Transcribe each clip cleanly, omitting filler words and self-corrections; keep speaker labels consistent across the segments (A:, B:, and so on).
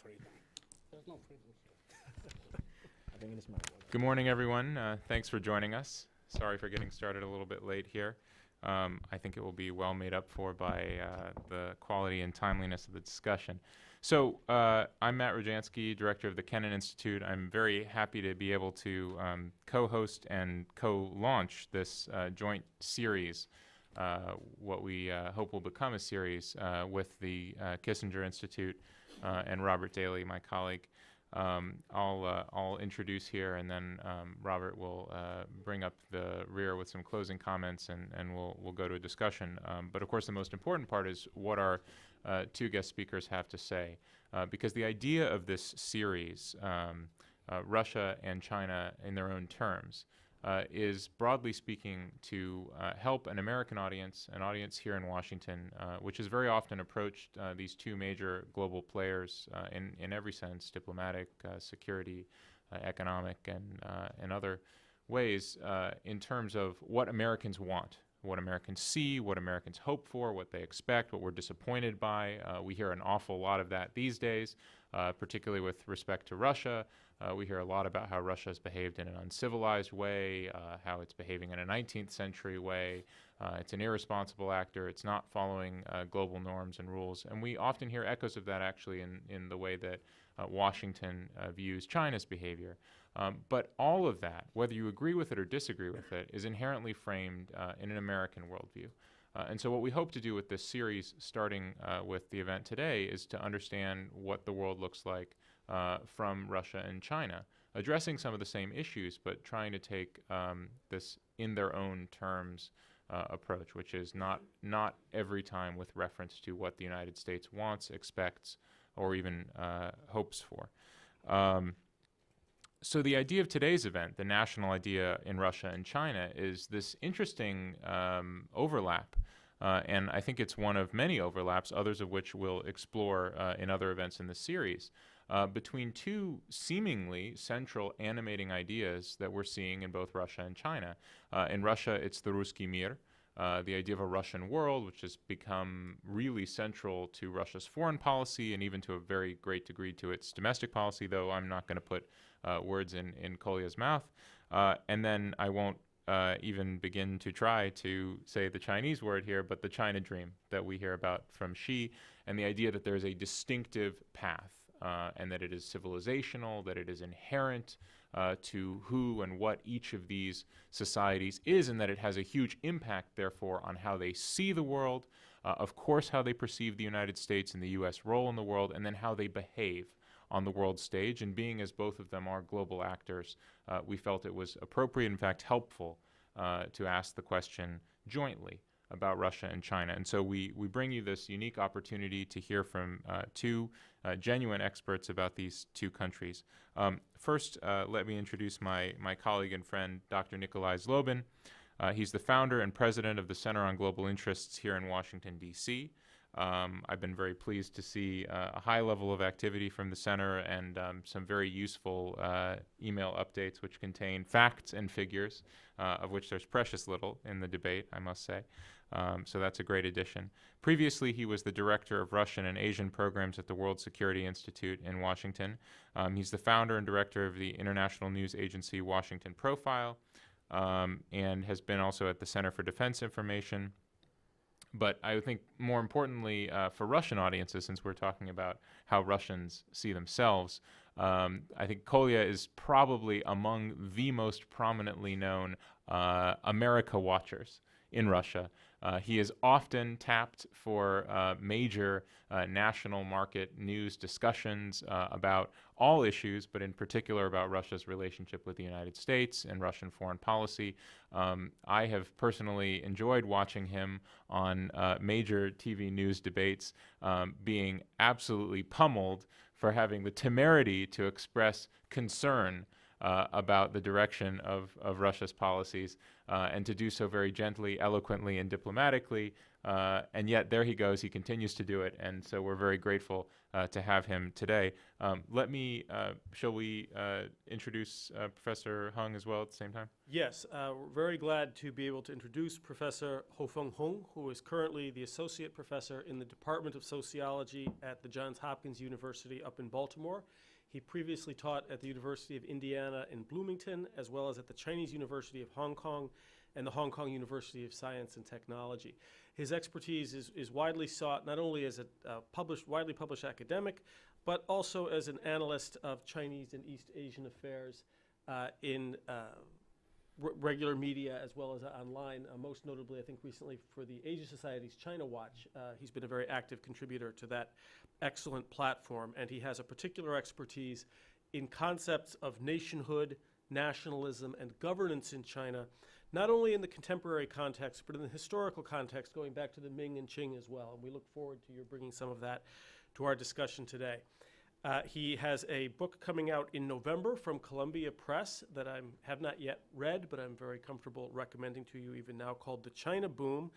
A: freedom. There's no freedom here. I think it is my word.
B: Good morning, everyone. Thanks for joining us. Sorry for getting started a little bit late here. I think it will be well made up for by the quality and timeliness of the discussion. So I'm Matt Rojansky, director of the Kennan Institute. I'm very happy to be able to co-host and co-launch this joint series, what we hope will become a series with the Kissinger Institute and Robert Daly, my colleague. I'll introduce here, and then Robert will bring up the rear with some closing comments, and we'll go to a discussion. But of course, the most important part is what our two guest speakers have to say, because the idea of this series, Russia and China in their own terms, is broadly speaking to help an American audience, an audience here in Washington, which has very often approached these two major global players in every sense, diplomatic, security, economic, and other ways, in terms of what Americans want, what Americans see, what Americans hope for, what they expect, what we're disappointed by. We hear an awful lot of that these days, particularly with respect to Russia. We hear a lot about how Russia has behaved in an uncivilized way, how it's behaving in a 19th century way. It's an irresponsible actor. It's not following global norms and rules. And we often hear echoes of that actually in the way that Washington views China's behavior. But all of that, whether you agree with it or disagree with it, is inherently framed in an American worldview. And so what we hope to do with this series, starting with the event today, is to understand what the world looks like from Russia and China, addressing some of the same issues, but trying to take this in their own terms approach, which is not every time with reference to what the United States wants, expects, or even hopes for. So the idea of today's event, the national idea in Russia and China, is this interesting overlap. And I think it's one of many overlaps, others of which we'll explore in other events in the series, between two seemingly central animating ideas that we're seeing in both Russia and China. In Russia, it's the Rусский мир, the idea of a Russian world, which has become really central to Russia's foreign policy and even to a very great degree to its domestic policy, though I'm not going to put words in Kolya's mouth. And then I won't even begin to try to say the Chinese word here, but the China dream that we hear about from Xi, and the idea that there is a distinctive path, and that it is civilizational, that it is inherent to who and what each of these societies is, and that it has a huge impact, therefore, on how they see the world, of course, how they perceive the United States and the U.S. role in the world, and then how they behave on the world stage. And being as both of them are global actors, we felt it was appropriate, in fact, helpful to ask the question jointly about Russia and China. And so we bring you this unique opportunity to hear from two genuine experts about these two countries. First, let me introduce my colleague and friend, Dr. Nikolai Zlobin. He's the founder and president of the Center on Global Interests here in Washington, D.C. I've been very pleased to see a high level of activity from the center and some very useful email updates which contain facts and figures, of which there's precious little in the debate, I must say. So that's a great addition. Previously, he was the director of Russian and Asian programs at the World Security Institute in Washington. He's the founder and director of the international news agency Washington Profile, and has been also at the Center for Defense Information. But I think more importantly for Russian audiences, since we're talking about how Russians see themselves, I think Kolya is probably among the most prominently known America watchers in Russia. He is often tapped for major national market news discussions about all issues, but in particular about Russia's relationship with the United States and Russian foreign policy. I have personally enjoyed watching him on major TV news debates being absolutely pummeled for having the temerity to express concern about the direction of Russia's policies, and to do so very gently, eloquently, and diplomatically. And yet there he goes. He continues to do it, and so we're very grateful to have him today. Shall we introduce Professor Hung as well at the same time?
C: Yes, we're very glad to be able to introduce Professor Hofeng Hung, who is currently the Associate Professor in the Department of Sociology at the Johns Hopkins University up in Baltimore. He previously taught at the University of Indiana in Bloomington, as well as at the Chinese University of Hong Kong and the Hong Kong University of Science and Technology. His expertise is widely sought not only as a widely published academic, but also as an analyst of Chinese and East Asian affairs in regular media as well as online, most notably, I think, recently for the Asia Society's China Watch. He's been a very active contributor to that excellent platform, and he has a particular expertise in concepts of nationhood, nationalism, and governance in China, not only in the contemporary context, but in the historical context, going back to the Ming and Qing as well. And we look forward to your bringing some of that to our discussion today. He has a book coming out in November from Columbia Press that I have not yet read, but I'm very comfortable recommending to you even now, called The China Boom: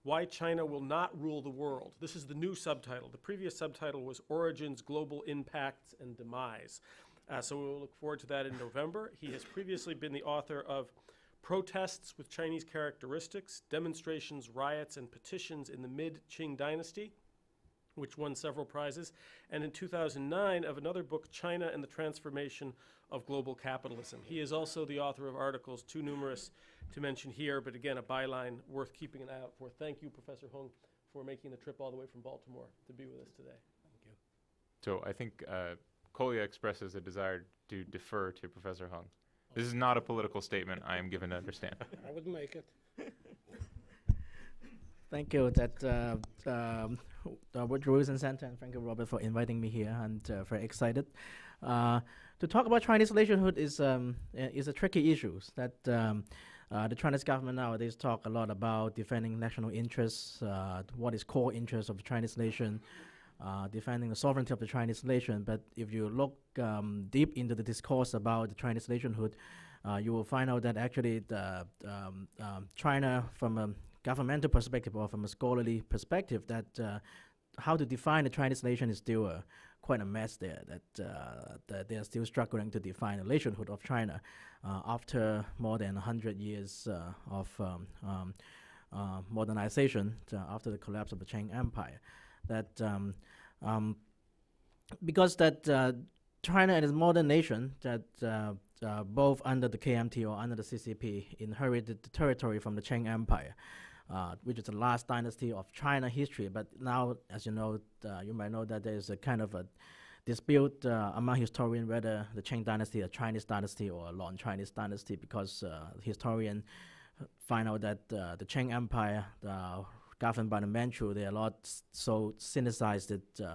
C: Why China Will Not Rule the World. This is the new subtitle. The previous subtitle was Origins, Global Impacts, and Demise. So we will look forward to that in November. He has previously been the author of Protests with Chinese Characteristics, Demonstrations, Riots, and Petitions in the Mid-Qing Dynasty, which won several prizes, and in 2009 of another book, China and the Transformation of Global Capitalism. He is also the author of articles too numerous to mention here, but again, a byline worth keeping an eye out for. Thank you, Professor Hung, for making the trip all the way from Baltimore to be with us today.
A: Thank you.
B: So I think Kolya expresses a desire to defer to Professor Hung. This is not a political statement, I am given to understand.
A: I would make it.
D: Thank you, Wilson Center, and thank you, Robert, for inviting me here. And very excited to talk about Chinese nationhood. Is a tricky issue that the Chinese government nowadays talk a lot about defending national interests, what is core interest of the Chinese nation, defending the sovereignty of the Chinese nation. But if you look deep into the discourse about the Chinese nationhood, you will find out that actually China, from a governmental perspective or from a scholarly perspective, that how to define the Chinese nation is still quite a mess there, that they are still struggling to define the nationhood of China after more than 100 years of modernization, after the collapse of the Qing Empire. Because China as a modern nation, that both under the KMT or under the CCP inherited the territory from the Qing Empire, which is the last dynasty of China history. But now, as you know, you might know that there is a kind of a dispute among historians whether the Qing dynasty is a Chinese dynasty or a non-Chinese dynasty, because historians find out that the Qing Empire, governed by the Manchu, they are not so synthesized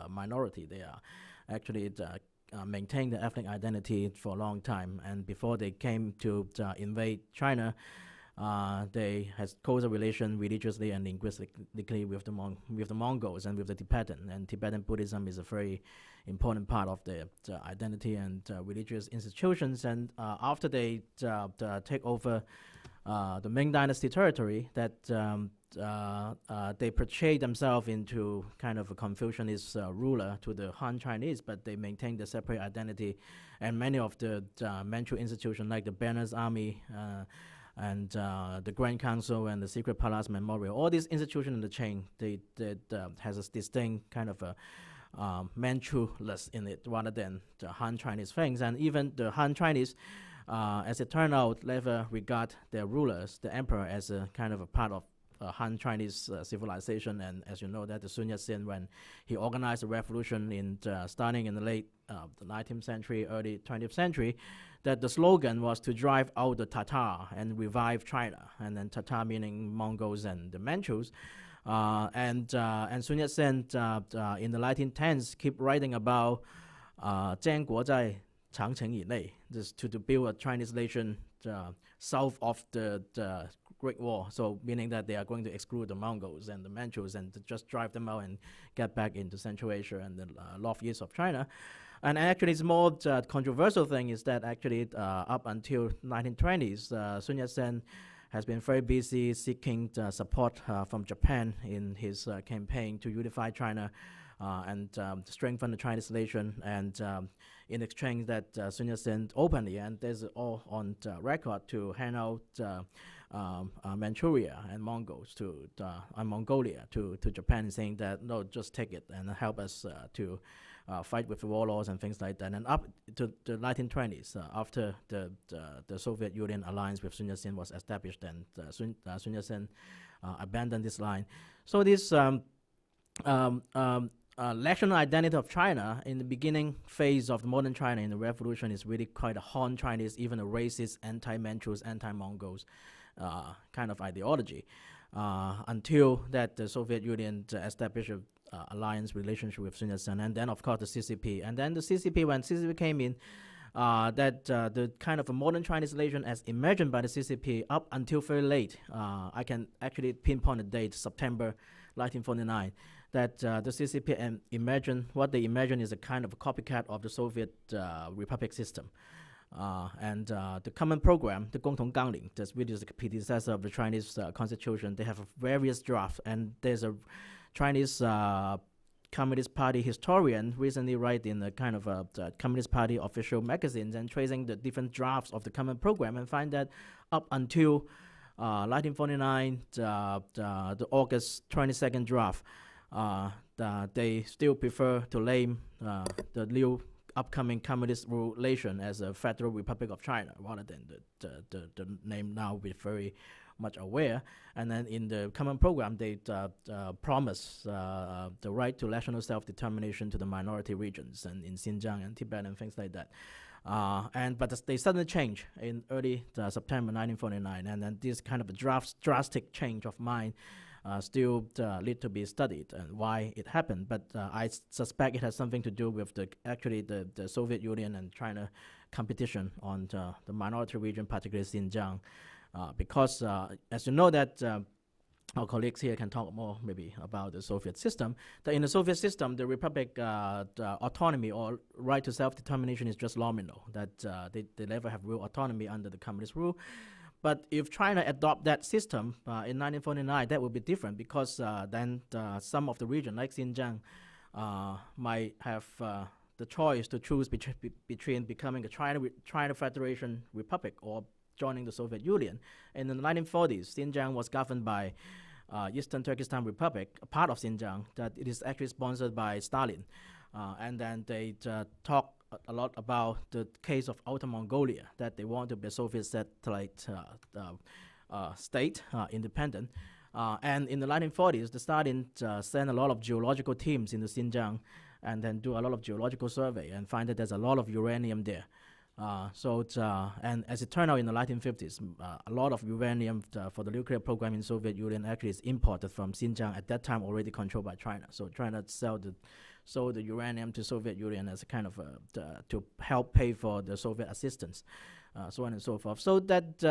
D: minority. They are actually maintain the ethnic identity for a long time, and before they came to invade China, they had closer relation religiously and linguistically with the Mongols and with the Tibetan. And Tibetan Buddhism is a very important part of the identity and religious institutions. And after they take over the Ming Dynasty territory, that they portray themselves into kind of a Confucianist ruler to the Han Chinese, but they maintain the separate identity. And many of the Manchu institutions, like the Banner's Army and the Grand Council and the Secret Palace Memorial, all these institutions in the Qing, they has a distinct kind of a Manchu-less in it, rather than the Han Chinese things. And even the Han Chinese, as it turned out, never regard their rulers, the emperor, as a kind of a part of Han Chinese civilization. And as you know, that the Sun Yat-sen, when he organized a revolution starting in the late the 19th century, early 20th century, that the slogan was to drive out the Tatar and revive China. And then Tatar meaning Mongols and the Manchus. And Sun Yat-sen in the 1910s keep writing about 建国在长城以内, just to build a Chinese nation south of the Great Wall. So meaning that they are going to exclude the Mongols and the Manchus and to just drive them out and get back into Central Asia and the northeast of China. And actually, it's more controversial thing is that actually up until 1920s, Sun Yat-sen has been very busy seeking support from Japan in his campaign to unify China and strengthen the Chinese nation. And in exchange, that Sun Yat-sen openly, and there's all on record, to hand out Manchuria and Mongolia to Japan, saying that no, just take it and help us to fight with the warlords and things like that. And up to the 1920s, after the Soviet Union alliance with Sun Yat-sen was established, and Sun Yat-sen abandoned this line. So this national identity of China in the beginning phase of the modern China in the revolution is really quite a Han Chinese, even a racist, anti-Manchus, anti-Mongols kind of ideology, until that the Soviet Union established a alliance relationship with Sun Yat-sen, and then of course the CCP. And then the CCP, when CCP came in, the kind of a modern Chinese nation as imagined by the CCP up until very late, I can actually pinpoint the date, September 1949, that the CCP what they imagine is a kind of a copycat of the Soviet republic system. And the common program, the 共同纲领, which is the predecessor of the Chinese constitution, they have various drafts, and there's a Chinese Communist Party historian recently write in a kind of a Communist Party official magazines and tracing the different drafts of the common program, and find that up until 1949, the August 22nd draft, they still prefer to name the new upcoming communist relation as a Federal Republic of China, rather than the name now we're very much aware. And then in the common program, they promise the right to national self-determination to the minority regions and in Xinjiang and Tibet and things like that. But they suddenly change in early September 1949, and then this kind of a drastic change of mind still need to be studied and why it happened. But I suspect it has something to do with the Soviet Union and China competition on the minority region, particularly Xinjiang, because as you know that our colleagues here can talk more maybe about the Soviet system. That in the Soviet system, the republic the autonomy or right to self-determination is just nominal, that they never have real autonomy under the communist rule. But if China adopt that system in 1949, that would be different, because then some of the region, like Xinjiang, might have the choice to choose between becoming a China Federation Republic or joining the Soviet Union. In the 1940s, Xinjiang was governed by Eastern Turkestan Republic, a part of Xinjiang, that it is actually sponsored by Stalin. And then they talk a lot about the case of Outer Mongolia, that they want to be a Soviet satellite state, independent. And in the 1940s, the Stalin sent a lot of geological teams into Xinjiang and then do a lot of geological survey and find that there's a lot of uranium there. And as it turned out, in the 1950s, a lot of uranium for the nuclear program in Soviet Union actually is imported from Xinjiang, at that time already controlled by China. So China sold the uranium to Soviet Union as a kind of to help pay for the Soviet assistance, so on and so forth. So that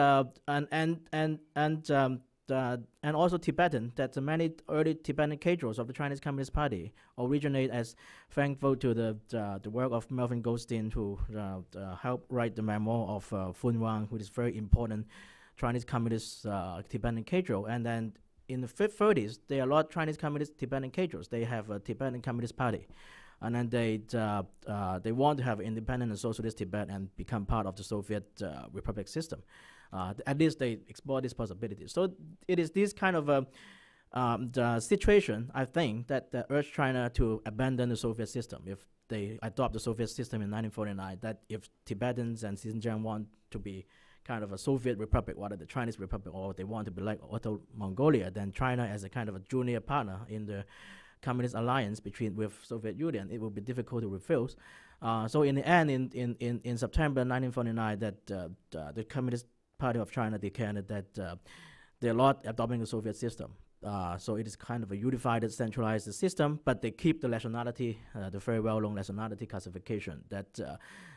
D: and also Tibetan, that many early Tibetan cadres of the Chinese Communist Party originate as thankful to the work of Melvin Goldstein, who helped write the memoir of Fun Wang, which is very important Chinese Communist Tibetan cadre. And then in the 30s, there are a lot of Chinese Communist Tibetan cadres. They have a Tibetan Communist Party, and then they want to have independent and socialist Tibet and become part of the Soviet Republic system. At least they explore this possibility. So it is this kind of the situation, I think, that urged China to abandon the Soviet system. If they adopt the Soviet system in 1949, that if Tibetans and Xinjiang want to be kind of a Soviet republic, rather the Chinese republic, or they want to be like Outer Mongolia, then China as a kind of a junior partner in the communist alliance with Soviet Union, it will be difficult to refuse. So in the end, in September 1949, that the Communist Party of China declared that they're not adopting the Soviet system. So it is kind of a unified, centralized system, but they keep the nationality, the very well-known nationality classification, that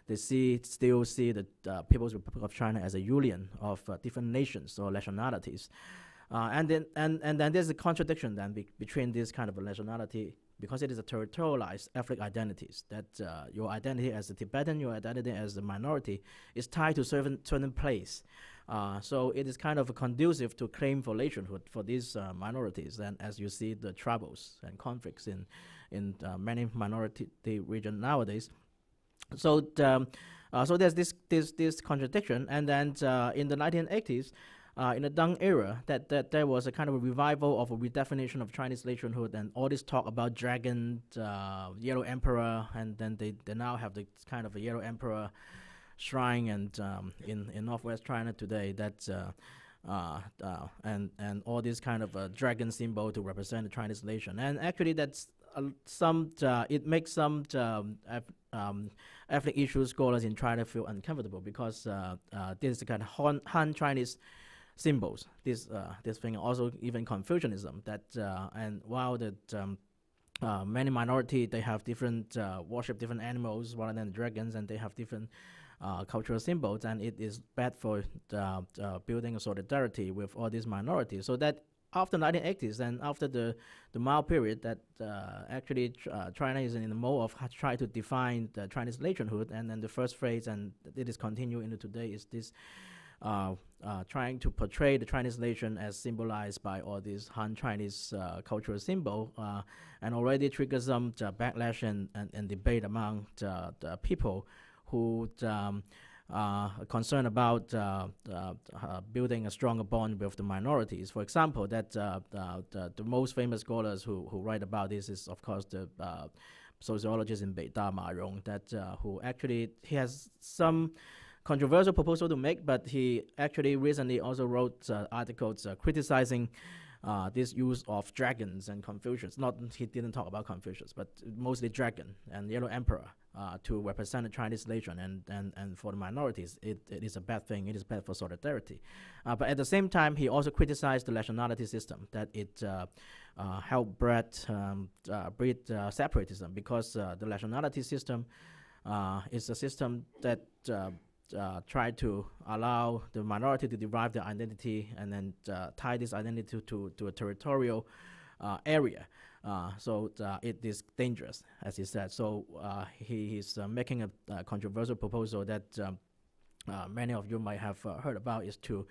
D: they still see the People's Republic of China as a union of different nations or nationalities. And then there's a contradiction then between this kind of a nationality, because it is a territorialized ethnic identities, that your identity as a Tibetan, your identity as a minority is tied to certain place. So it is kind of conducive to claim for nationhood for these minorities. And as you see, the troubles and conflicts in many minority regions nowadays. So so there's this contradiction. And then in the 1980s, in the Deng era, that there was a kind of a revival of a redefinition of Chinese nationhood, and all this talk about dragon, yellow emperor, and then they now have the kind of a yellow emperor shrine and in northwest China today, that and all this kind of dragon symbol to represent the Chinese nation. And actually that's it makes some ethnic issue scholars in China feel uncomfortable, because this is the kind of Han Chinese symbols, this thing, also even Confucianism, that and while that many minority, they have different worship different animals rather than dragons, and they have different cultural symbols, and it is bad for building a solidarity with all these minorities. So that after 1980s and after the Mao period, that actually China is in the mode of trying to define the Chinese nationhood, and then the first phrase, and it is continuing into today, is this trying to portray the Chinese nation as symbolized by all these Han Chinese cultural symbol, and already triggers some backlash and debate among the people who are concerned about building a stronger bond with the minorities. For example, that the most famous scholars who write about this is, of course, the sociologist in Beida, Ma Rong, that who actually, he has some controversial proposal to make, but he actually recently also wrote articles criticizing this use of dragons and Confucius. He didn't talk about Confucius, but mostly dragon and yellow emperor to represent the Chinese nation, and for the minorities, it is a bad thing. It is bad for solidarity. But at the same time, he also criticized the nationality system, that it helped breed separatism, because the nationality system is a system that try to allow the minority to derive their identity and then tie this identity to a territorial area. So it is dangerous, as he said. So he is making a controversial proposal that many of you might have heard about, is to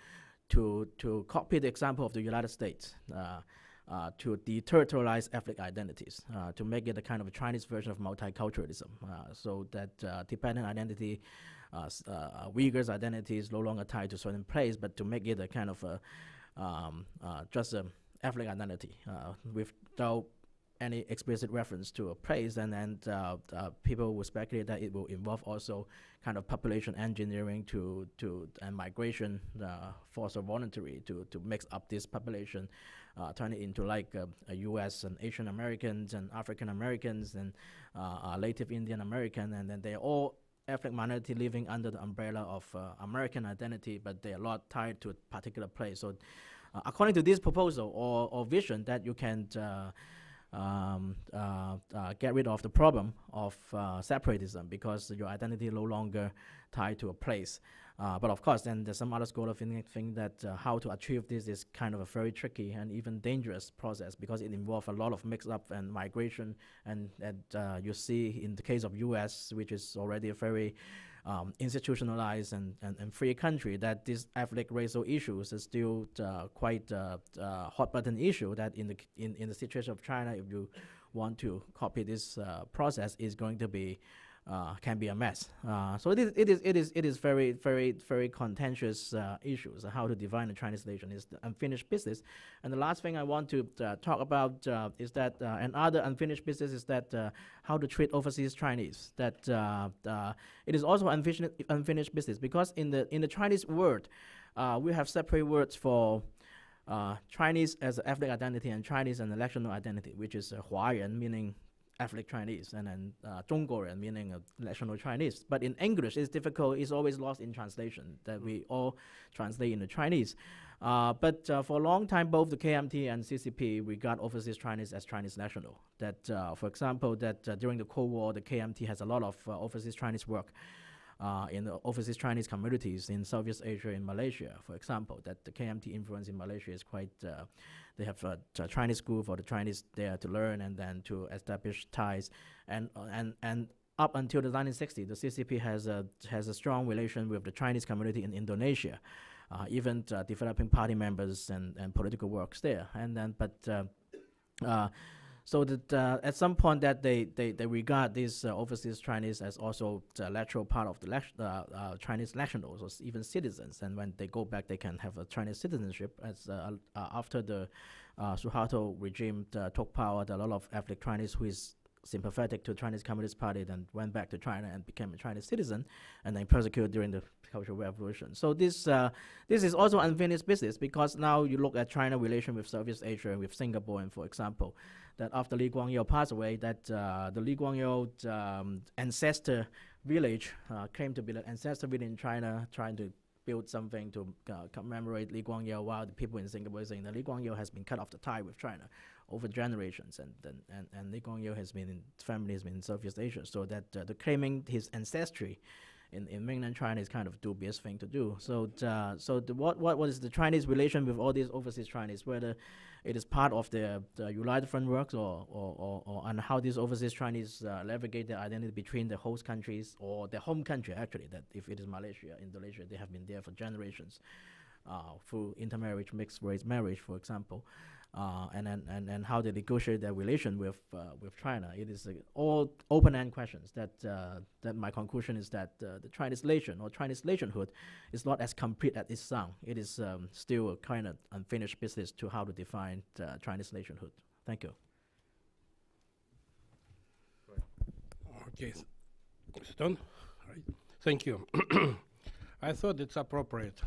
D: copy the example of the United States, to deterritorialize ethnic identities, to make it a kind of a Chinese version of multiculturalism, so that Tibetan identity, Uyghurs' identity is no longer tied to certain place, but to make it a kind of just an ethnic identity without any explicit reference to a place, and then people will speculate that it will involve also kind of population engineering and migration, forced or voluntary, to mix up this population, turn it into like a U.S. and Asian Americans and African Americans and Native Indian American, and then they're all ethnic minority living under the umbrella of American identity, but they are not tied to a particular place. So according to this proposal or vision, that you can get rid of the problem of separatism, because your identity no longer tied to a place. But of course, then there's some other scholar think that how to achieve this is kind of a very tricky and even dangerous process, because it involves a lot of mix-up and migration, and you see in the case of U.S., which is already a very institutionalized and free country, that these ethnic racial issues is still quite hot button issue, that in the situation of China, if you want to copy this process, is going to be can be a mess. So it is very, very, very contentious issues. How to define the Chinese nation is the unfinished business. And the last thing I want to talk about is that another unfinished business is that how to treat overseas Chinese. That it is also unfinished business, because in the Chinese word, we have separate words for Chinese as an ethnic identity and Chinese as a national identity, which is Huayan, meaning ethnic Chinese, and then 中国人 meaning national Chinese. But in English, it's difficult. It's always lost in translation, that we all translate into Chinese. But for a long time, both the KMT and CCP regard overseas Chinese as Chinese national. That, for example, that during the Cold War, the KMT has a lot of overseas Chinese work. in the overseas Chinese communities in Southeast Asia, in Malaysia, for example, that the KMT influence in Malaysia is quite, they have a Chinese school for the Chinese there to learn and then to establish ties. And up until the 1960s, the CCP has a strong relation with the Chinese community in Indonesia, even developing party members and political works there. And then, so that at some point that they regard these overseas Chinese as also the lateral part of the Chinese nationals or even citizens, and when they go back, they can have a Chinese citizenship. As after the Suharto regime took power, there are a lot of ethnic Chinese who is sympathetic to the Chinese Communist Party, then went back to China and became a Chinese citizen, and then persecuted during the Cultural Revolution. So this is also unfinished business, because now you look at China relation with Southeast Asia and with Singapore, and for example, that after Lee Kuan Yew passed away, that the Lee Kuan Yew ancestor village claimed to be the ancestor village in China, trying to build something to commemorate Lee Kuan Yew, while the people in Singapore are saying that Lee Kuan Yew has been cut off the tie with China over generations, and Lee Kuan Yew has been in family has been in Southeast Asia, so that the claiming his ancestry in mainland China is kind of a dubious thing to do. So what is the Chinese relation with all these overseas Chinese? Whether it is part of the United Front works or and how these overseas Chinese navigate their identity between the host countries or their home country, actually, that if it is Malaysia, Indonesia, they have been there for generations through intermarriage, mixed race marriage, for example. And how they negotiate their relation with China. It is all open-end questions. That my conclusion is that the Chinese nation or Chinese nationhood is not as complete as it sounds. It is still a kind of unfinished business to how to define Chinese nationhood. Thank you.
A: Okay, it's done. Right. Thank you. I thought it's appropriate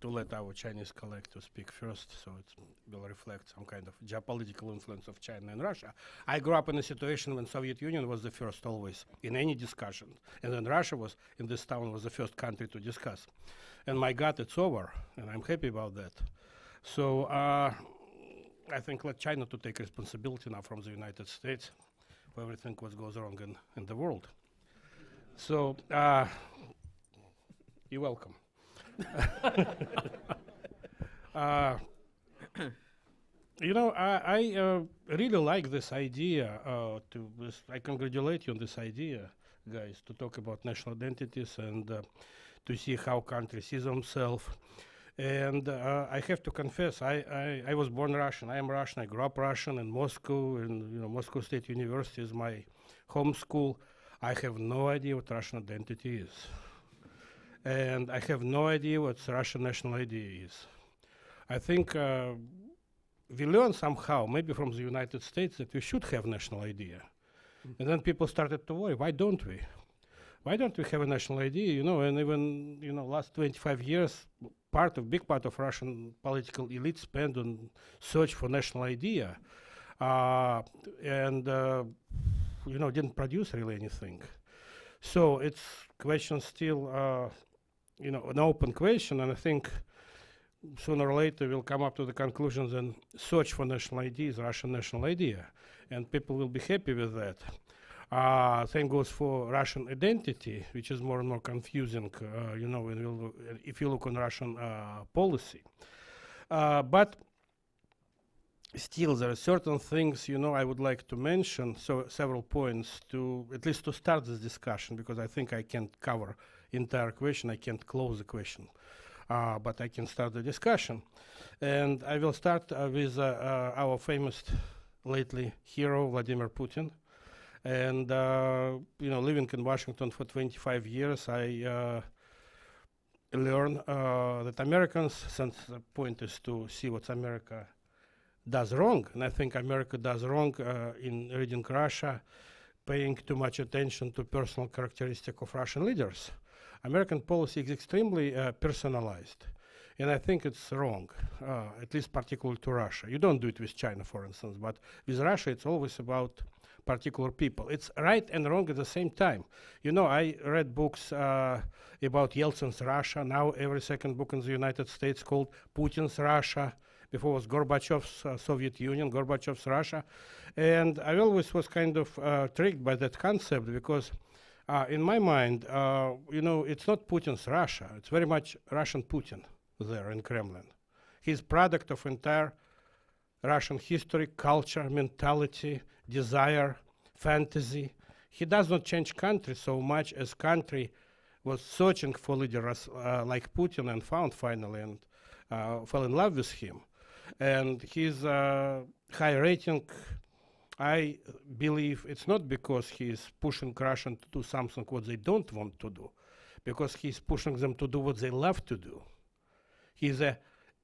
A: to let our Chinese colleague to speak first, so it will reflect some kind of geopolitical influence of China and Russia. I grew up in a situation when Soviet Union was the first always in any discussion, and then Russia was in this town was the first country to discuss. And my God, it's over, and I'm happy about that. So I think let China to take responsibility now from the United States for everything what goes wrong in the world. So you're welcome. You know, I really like this idea. I congratulate you on this idea, guys, to talk about national identities and to see how countries see themselves. And I have to confess, I was born Russian. I am Russian. I grew up Russian in Moscow, and Moscow State University is my home school. I have no idea what Russian identity is. And I have no idea what Russian national idea is. I think we learned somehow, maybe from the United States, that we should have national idea. And then people started to worry, why don't we? Why don't we have a national idea? And even, last 25 years, big part of Russian political elite spent on search for national idea. Didn't produce really anything. So it's question still, an open question, and I think sooner or later we'll come up to the conclusion that search for national idea is Russian national idea, and people will be happy with that. Same goes for Russian identity, which is more and more confusing, if you look on Russian policy. But still, there are certain things, I would like to mention, so several points to, at least to start this discussion, because I think I can't cover entire question, I can't close the question, but I can start the discussion. And I will start with our famous lately hero, Vladimir Putin. And, living in Washington for 25 years, I learned that Americans, since the point is to see what America does wrong, and I think America does wrong in reading Russia, paying too much attention to personal characteristics of Russian leaders. American policy is extremely personalized, and I think it's wrong, at least particular to Russia. You don't do it with China, for instance, but with Russia it's always about particular people. It's right and wrong at the same time. I read books about Yeltsin's Russia. Now every second book in the United States called Putin's Russia. Before was Gorbachev's Soviet Union, Gorbachev's Russia. And I always was kind of tricked by that concept, because In my mind, it's not Putin's Russia. It's very much Russian Putin there in Kremlin. He's product of entire Russian history, culture, mentality, desire, fantasy. He does not change country so much as country was searching for leaders like Putin and found finally and fell in love with him. And his high rating, I believe it's not because he's pushing Russians to do something what they don't want to do, because he's pushing them to do what they love to do. He's a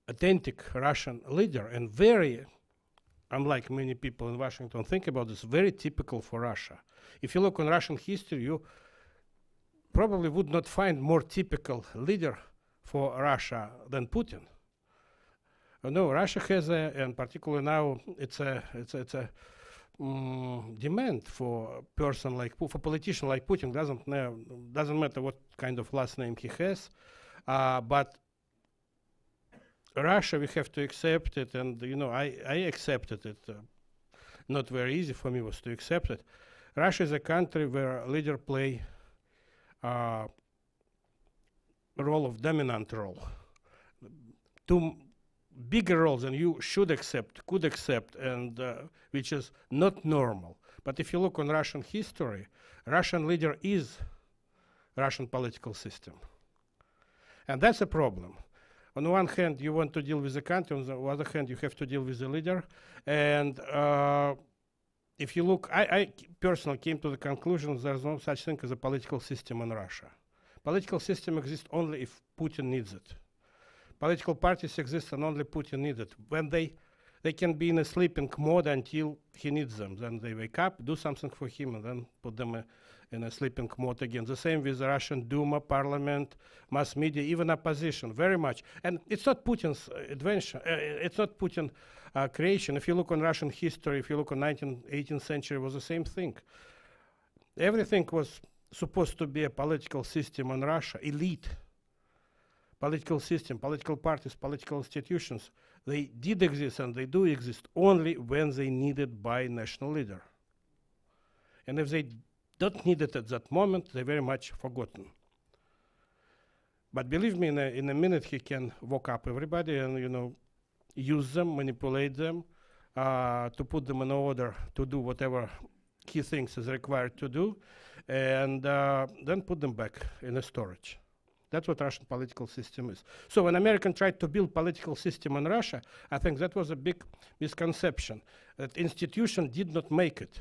A: authentic Russian leader and very, unlike many people in Washington think about this, very typical for Russia. If you look on Russian history, you probably would not find more typical leader for Russia than Putin. No, Russia has and particularly now, it's a demand for a person like for politician like Putin. Doesn't matter what kind of last name he has, but Russia, we have to accept it, and I accepted it. Not very easy for me was to accept it. Russia is a country where leader play a role of dominant role. Two bigger roles than you should accept, could accept, and which is not normal. But if you look on Russian history, Russian leader is Russian political system. And that's a problem. On one hand, you want to deal with the country. On the other hand, you have to deal with the leader. And if you look, I personally came to the conclusion there's no such thing as a political system in Russia. Political system exists only if Putin needs it. Political parties exist and only Putin needs it. When they can be in a sleeping mode until he needs them. Then they wake up, do something for him, and then put them in a sleeping mode again. The same with the Russian Duma, parliament, mass media, even opposition, very much. And it's not Putin's invention. It's not Putin's creation. If you look on Russian history, if you look on 19th, 18th century, it was the same thing. Everything was supposed to be a political system in Russia, elite. Political system, political parties, political institutions, they did exist and they do exist only when they needed by national leader. And if they don't need it at that moment, they're very much forgotten. But believe me, in a minute he can woke up everybody and use them, manipulate them, to put them in order to do whatever he thinks is required to do, and then put them back in a storage. That's what Russian political system is. So when Americans tried to build political system in Russia, I think that was a big misconception. That institution did not make it.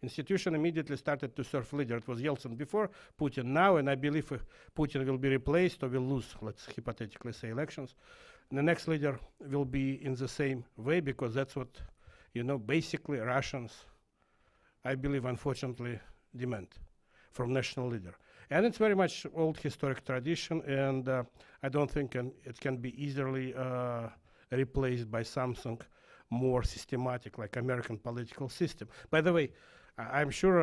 A: Institution immediately started to serve leader. It was Yeltsin before, Putin now, and I believe Putin will be replaced or will lose, let's hypothetically say, elections. And the next leader will be in the same way because that's what, basically Russians, I believe, unfortunately, demand from national leader. And it's very much old historic tradition, and I don't think it can be easily replaced by something more systematic like American political system. By the way, I'm sure,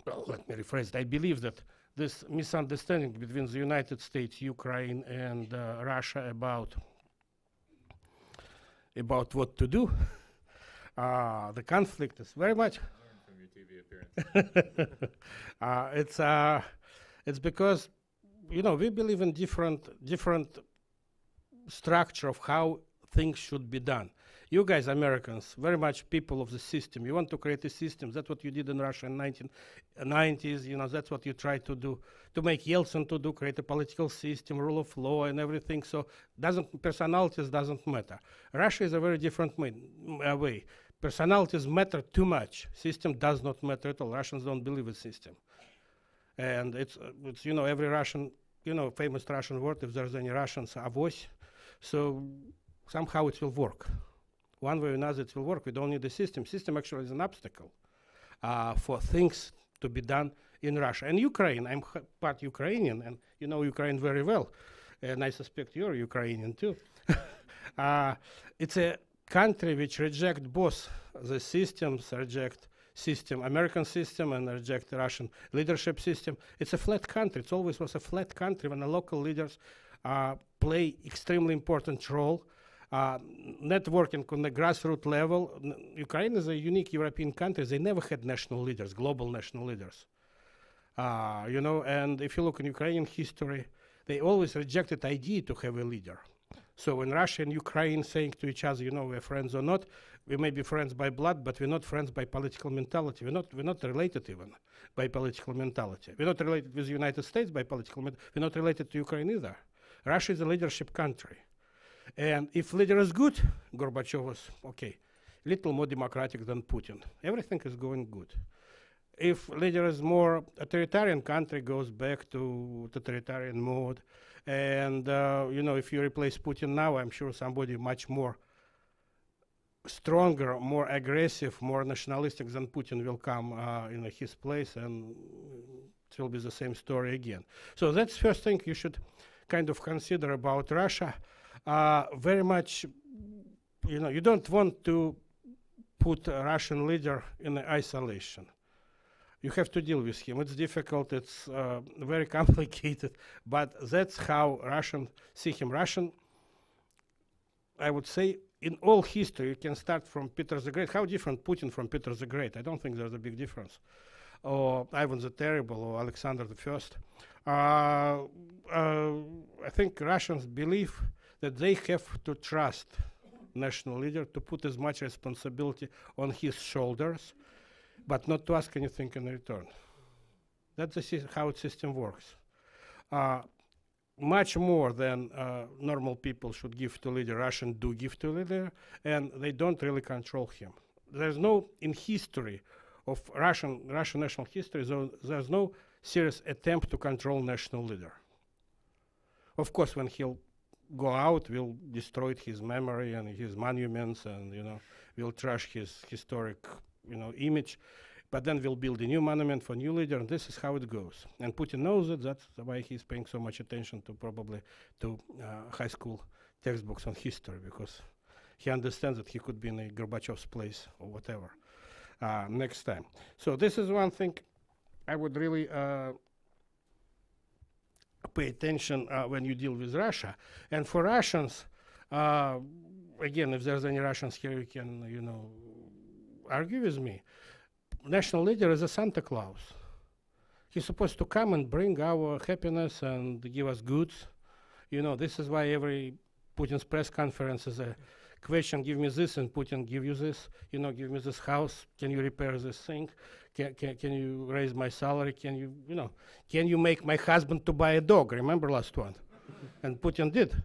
A: well, let me rephrase it. I believe that this misunderstanding between the United States, Ukraine, and Russia about what to do, the conflict is very much
B: From your TV appearance.
A: it's because we believe in different structure of how things should be done. You guys, Americans, very much people of the system. You want to create a system. That's what you did in Russia in 1990s. That's what you tried to do, to make Yeltsin to do, create a political system, rule of law, and everything. So personalities doesn't matter. Russia is a very different way. Personalities matter too much. System does not matter at all. Russians don't believe in system. And it's every Russian, famous Russian word, if there's any Russians, avos. So somehow it will work. One way or another it will work. We don't need a system. System actually is an obstacle for things to be done in Russia. And Ukraine, I'm part Ukrainian, and you know Ukraine very well. And I suspect you're Ukrainian too. It's a country which reject both the systems, reject American system, and reject Russian leadership system. It's a flat country. It always was a flat country when the local leaders play extremely important role. networking on the grassroots level. Ukraine is a unique European country. They never had national leaders, global national leaders. You know, and if you look in Ukrainian history, they always rejected the idea to have a leader. So when Russia and Ukraine saying to each other, you know, we're friends or not, we may be friends by blood, but we're not friends by political mentality. We're not related even by political mentality. We're not related with the United States by political mentality. We're not related to Ukraine either. Russia is a leadership country. And if leader is good, Gorbachev was, okay, little more democratic than Putin. Everything is going good. If leader is more authoritarian, country goes back to totalitarian mode. And, you know, if you replace Putin now, I'm sure somebody much more stronger, more aggressive, more nationalistic than Putin will come in his place, and it will be the same story again. So that's first thing you should kind of consider about Russia. Very much, you know, you don't want to put a Russian leader in isolation. You have to deal with him. It's difficult, it's very complicated, but that's how Russians see him. Russian, I would say, in all history, you can start from Peter the Great. How different Putin from Peter the Great? I don't think there's a big difference. Or Ivan the Terrible, or Alexander the First. I think Russians believe that they have to trust national leader, to put as much responsibility on his shoulders, but not to ask anything in return. That's how the system works. Much more than normal people should give to leader, Russians do give to leader, and they don't really control him. There's no, in history of Russian national history, there's no serious attempt to control national leader. Of course, when he'll go out, we'll destroy his memory and his monuments, and, you know, we'll trash his historic, you know, image. But then we'll build a new monument for new leader, and this is how it goes. And Putin knows it. That's why he's paying so much attention to probably to high school textbooks on history, because he understands that he could be in a Gorbachev's place or whatever next time. So this is one thing I would really pay attention when you deal with Russia. And for Russians, again, if there's any Russians here, you can, you know, argue with me. National leader is a Santa Claus. He's supposed to come and bring our happiness and give us goods. You know, this is why every Putin's press conference is a question, give me this, and Putin give you this. You know, give me this house. Can you repair this thing? Can you raise my salary? Can you, you know, can you make my husband to buy a dog? Remember last one? And Putin did.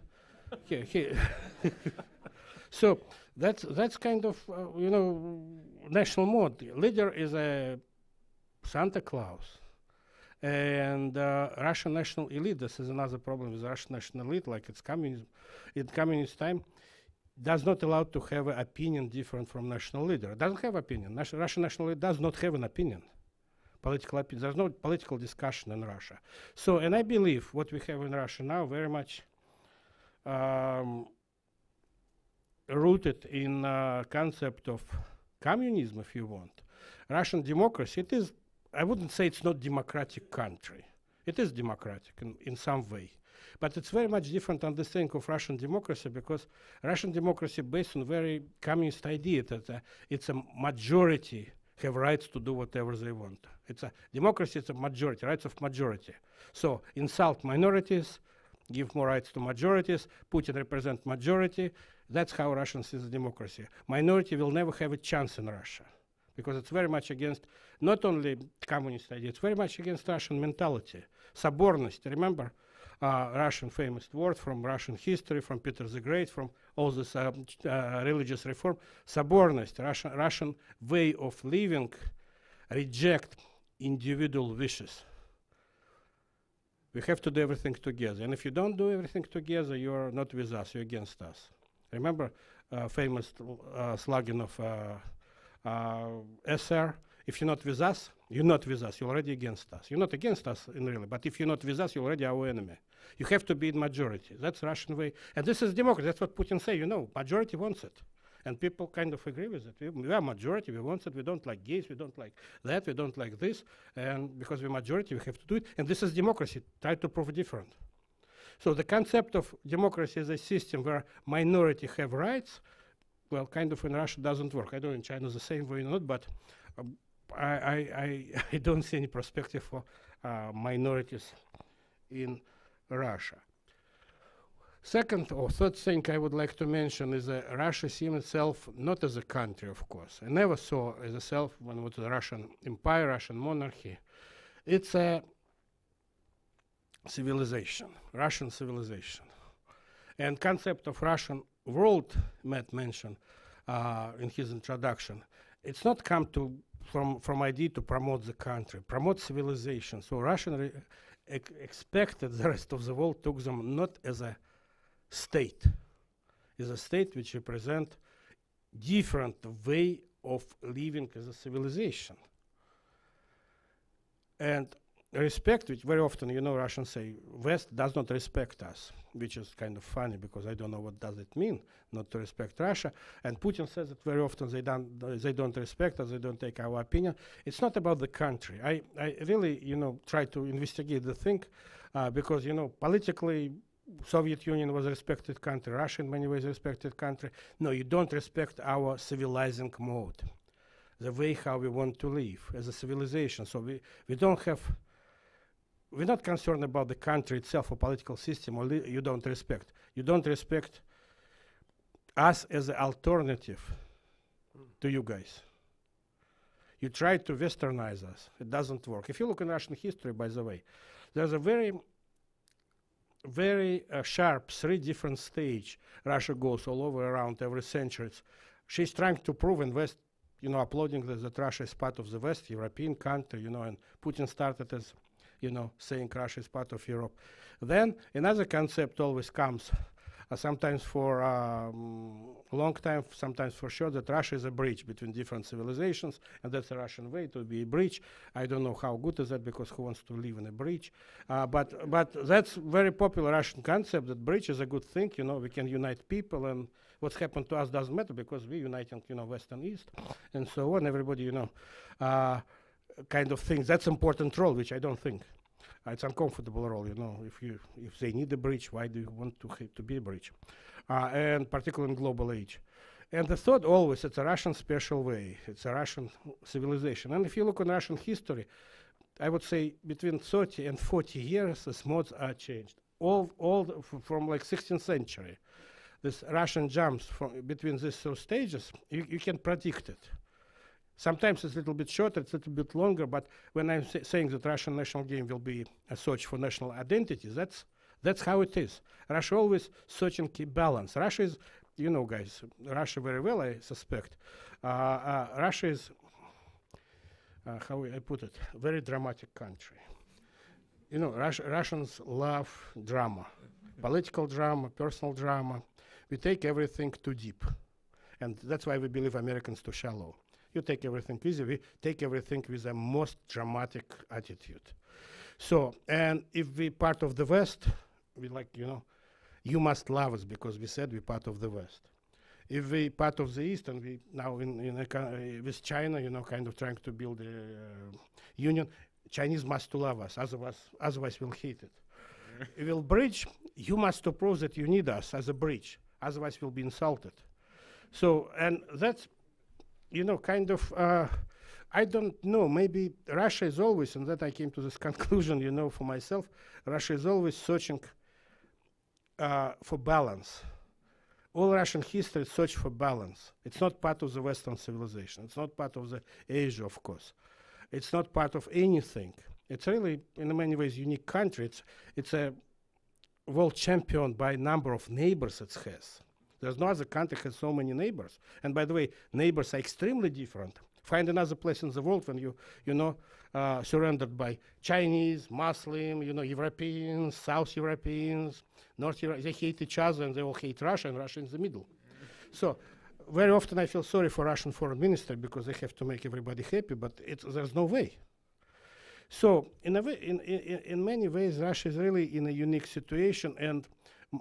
A: So that's kind of, you know, national mode. Leader is a Santa Claus. And Russian national elite, this is another problem with Russian national elite, like it's communism. In communist time, does not allow to have an opinion different from national leader. It doesn't have opinion. Russian national elite does not have an opinion. Political opinion. There's no political discussion in Russia. So, and I believe what we have in Russia now very much rooted in concept of communism, if you want. Russian democracy, it is, I wouldn't say it's not democratic country. It is democratic in some way. But it's very much different understanding of Russian democracy, because Russian democracy based on very communist idea that it's a majority have rights to do whatever they want. It's a democracy, it's a majority, rights of majority. So insult minorities, give more rights to majorities, Putin represent majority. That's how Russia sees democracy. Minority will never have a chance in Russia, because it's very much against not only communist idea, it's very much against Russian mentality. Соборность, remember Russian famous word from Russian history, from Peter the Great, from all this religious reform. Соборность, Russian way of living, reject individual wishes. We have to do everything together. And if you don't do everything together, you're not with us, you're against us. Remember famous slogan of SR, if you're not with us, you're not with us, you're already against us. You're not against us in really, but if you're not with us, you're already our enemy. You have to be in majority. That's Russian way. And this is democracy. That's what Putin say, you know, majority wants it. And people kind of agree with it. We are majority, we want it, we don't like gays, we don't like that, we don't like this. And because we're majority, we have to do it. And this is democracy. Try to prove different. So the concept of democracy as a system where minority have rights, well, kind of in Russia doesn't work. I don't know in China the same way or not, but I don't see any perspective for minorities in Russia. Second or third thing I would like to mention is that Russia sees itself not as a country, of course. I never saw as itself when it was the Russian Empire, Russian monarchy. It's a civilization, Russian civilization. And concept of Russian world Matt mentioned in his introduction, it's not come to from idea to promote the country, promote civilization. So Russian expected the rest of the world took them not as a state, is a state which represent different way of living as a civilization. And respect, which very often, you know, Russians say, West does not respect us, which is kind of funny because I don't know what does it mean not to respect Russia. And Putin says that very often they don't respect us, they don't take our opinion. It's not about the country. I really, you know, try to investigate the thing because, you know, politically, Soviet Union was a respected country, Russia in many ways a respected country. No, you don't respect our civilizing mode, the way how we want to live as a civilization. So we don't have, we're not concerned about the country itself or political system, or you don't respect. You don't respect us as an alternative to you guys. You try to westernize us. It doesn't work. If you look in Russian history, by the way, there's a very sharp 3 different stage Russia goes all over around every century. She's trying to prove in West, you know, applauding that Russia is part of the West, European country, you know, and Putin started as, you know, saying Russia is part of Europe. Then another concept always comes, sometimes for a long time, sometimes for sure, that Russia is a bridge between different civilizations, and that's a Russian way to be a bridge. I don't know how good is that, because who wants to live in a bridge? But that's very popular Russian concept, that bridge is a good thing, you know, we can unite people, and what's happened to us doesn't matter, because we're uniting, you know, West and East, and so on. Everybody, you know, kind of things. That's important role, which I don't think. It's uncomfortable role, you know. If they need a bridge, why do you want to be a bridge? And particularly in global age. And the third, always, it's a Russian special way. It's a Russian civilization. And if you look on Russian history, I would say between 30 and 40 years, the modes are changed. From like 16th century. This Russian jumps between these 2 stages, you can predict it. Sometimes it's a little bit shorter, it's a little bit longer, but when I'm saying that Russian national game will be a search for national identity, that's how it is. Russia always searching keep balance. Russia is, you know, guys, Russia very well, I suspect. Russia is, how I put it, very dramatic country. You know, Russians love drama, political drama, personal drama. We take everything too deep, and that's why we believe Americans too shallow. You take everything easy, we take everything with a most dramatic attitude. So, and if we part of the West, we like, you know, you must love us because we said we're part of the West. If we part of the East, and we now with China, you know, kind of trying to build a union, Chinese must love us, otherwise we'll hate it. We will bridge, you must prove that you need us as a bridge, otherwise we'll be insulted. So, and that's, you know, kind of, I don't know, maybe Russia is always, and that I came to this conclusion, you know, for myself, Russia is always searching for balance. All Russian history is search for balance. It's not part of the Western civilization. It's not part of the Asia, of course. It's not part of anything. It's really, in many ways, unique country. It's a world champion by number of neighbors it has. There's no other country has so many neighbors. And by the way, neighbors are extremely different. Find another place in the world when you know, surrounded by Chinese, Muslim, you know, Europeans, South Europeans, North Europeans. They hate each other and they all hate Russia, and Russia in the middle. So very often I feel sorry for Russian foreign minister because they have to make everybody happy, but there's no way. So in many ways, Russia is really in a unique situation, and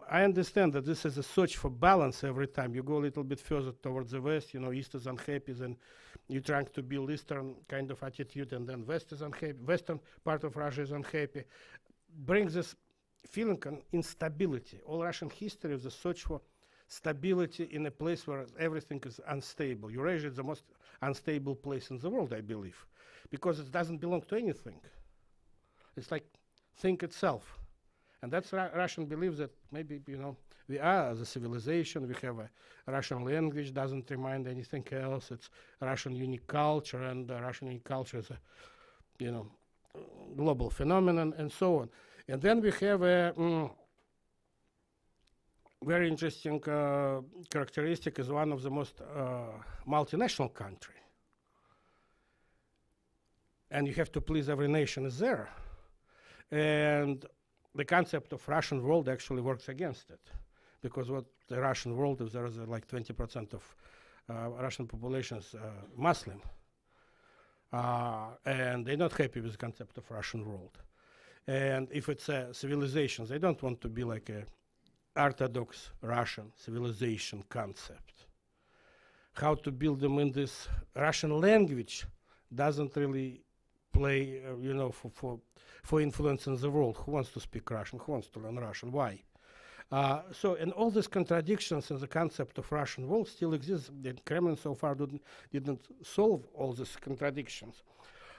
A: I understand that this is a search for balance every time. You go a little bit further towards the West, you know, East is unhappy, then you're trying to build Eastern kind of attitude, and then West is unhappy, Western part of Russia is unhappy. Brings this feeling an instability. All Russian history is a search for stability in a place where everything is unstable. Eurasia is the most unstable place in the world, I believe, because it doesn't belong to anything. It's like thing itself. And that's Russian believes that maybe, we are the civilization, we have a Russian language, doesn't remind anything else. It's Russian unique culture, and Russian unique culture is a, global phenomenon, and so on. And then we have a very interesting characteristic is one of the most multinational country. And you have to please every nation is there. And the concept of Russian world actually works against it. Because what the Russian world is, there is like 20% of Russian population is Muslim. And they're not happy with the concept of Russian world. And if it's a civilization, they don't want to be like a Orthodox Russian civilization concept. How to build them in this Russian language doesn't really play, for influence in the world. Who wants to speak Russian? Who wants to learn Russian? Why? And all these contradictions in the concept of Russian world still exist. The Kremlin so far didn't solve all these contradictions.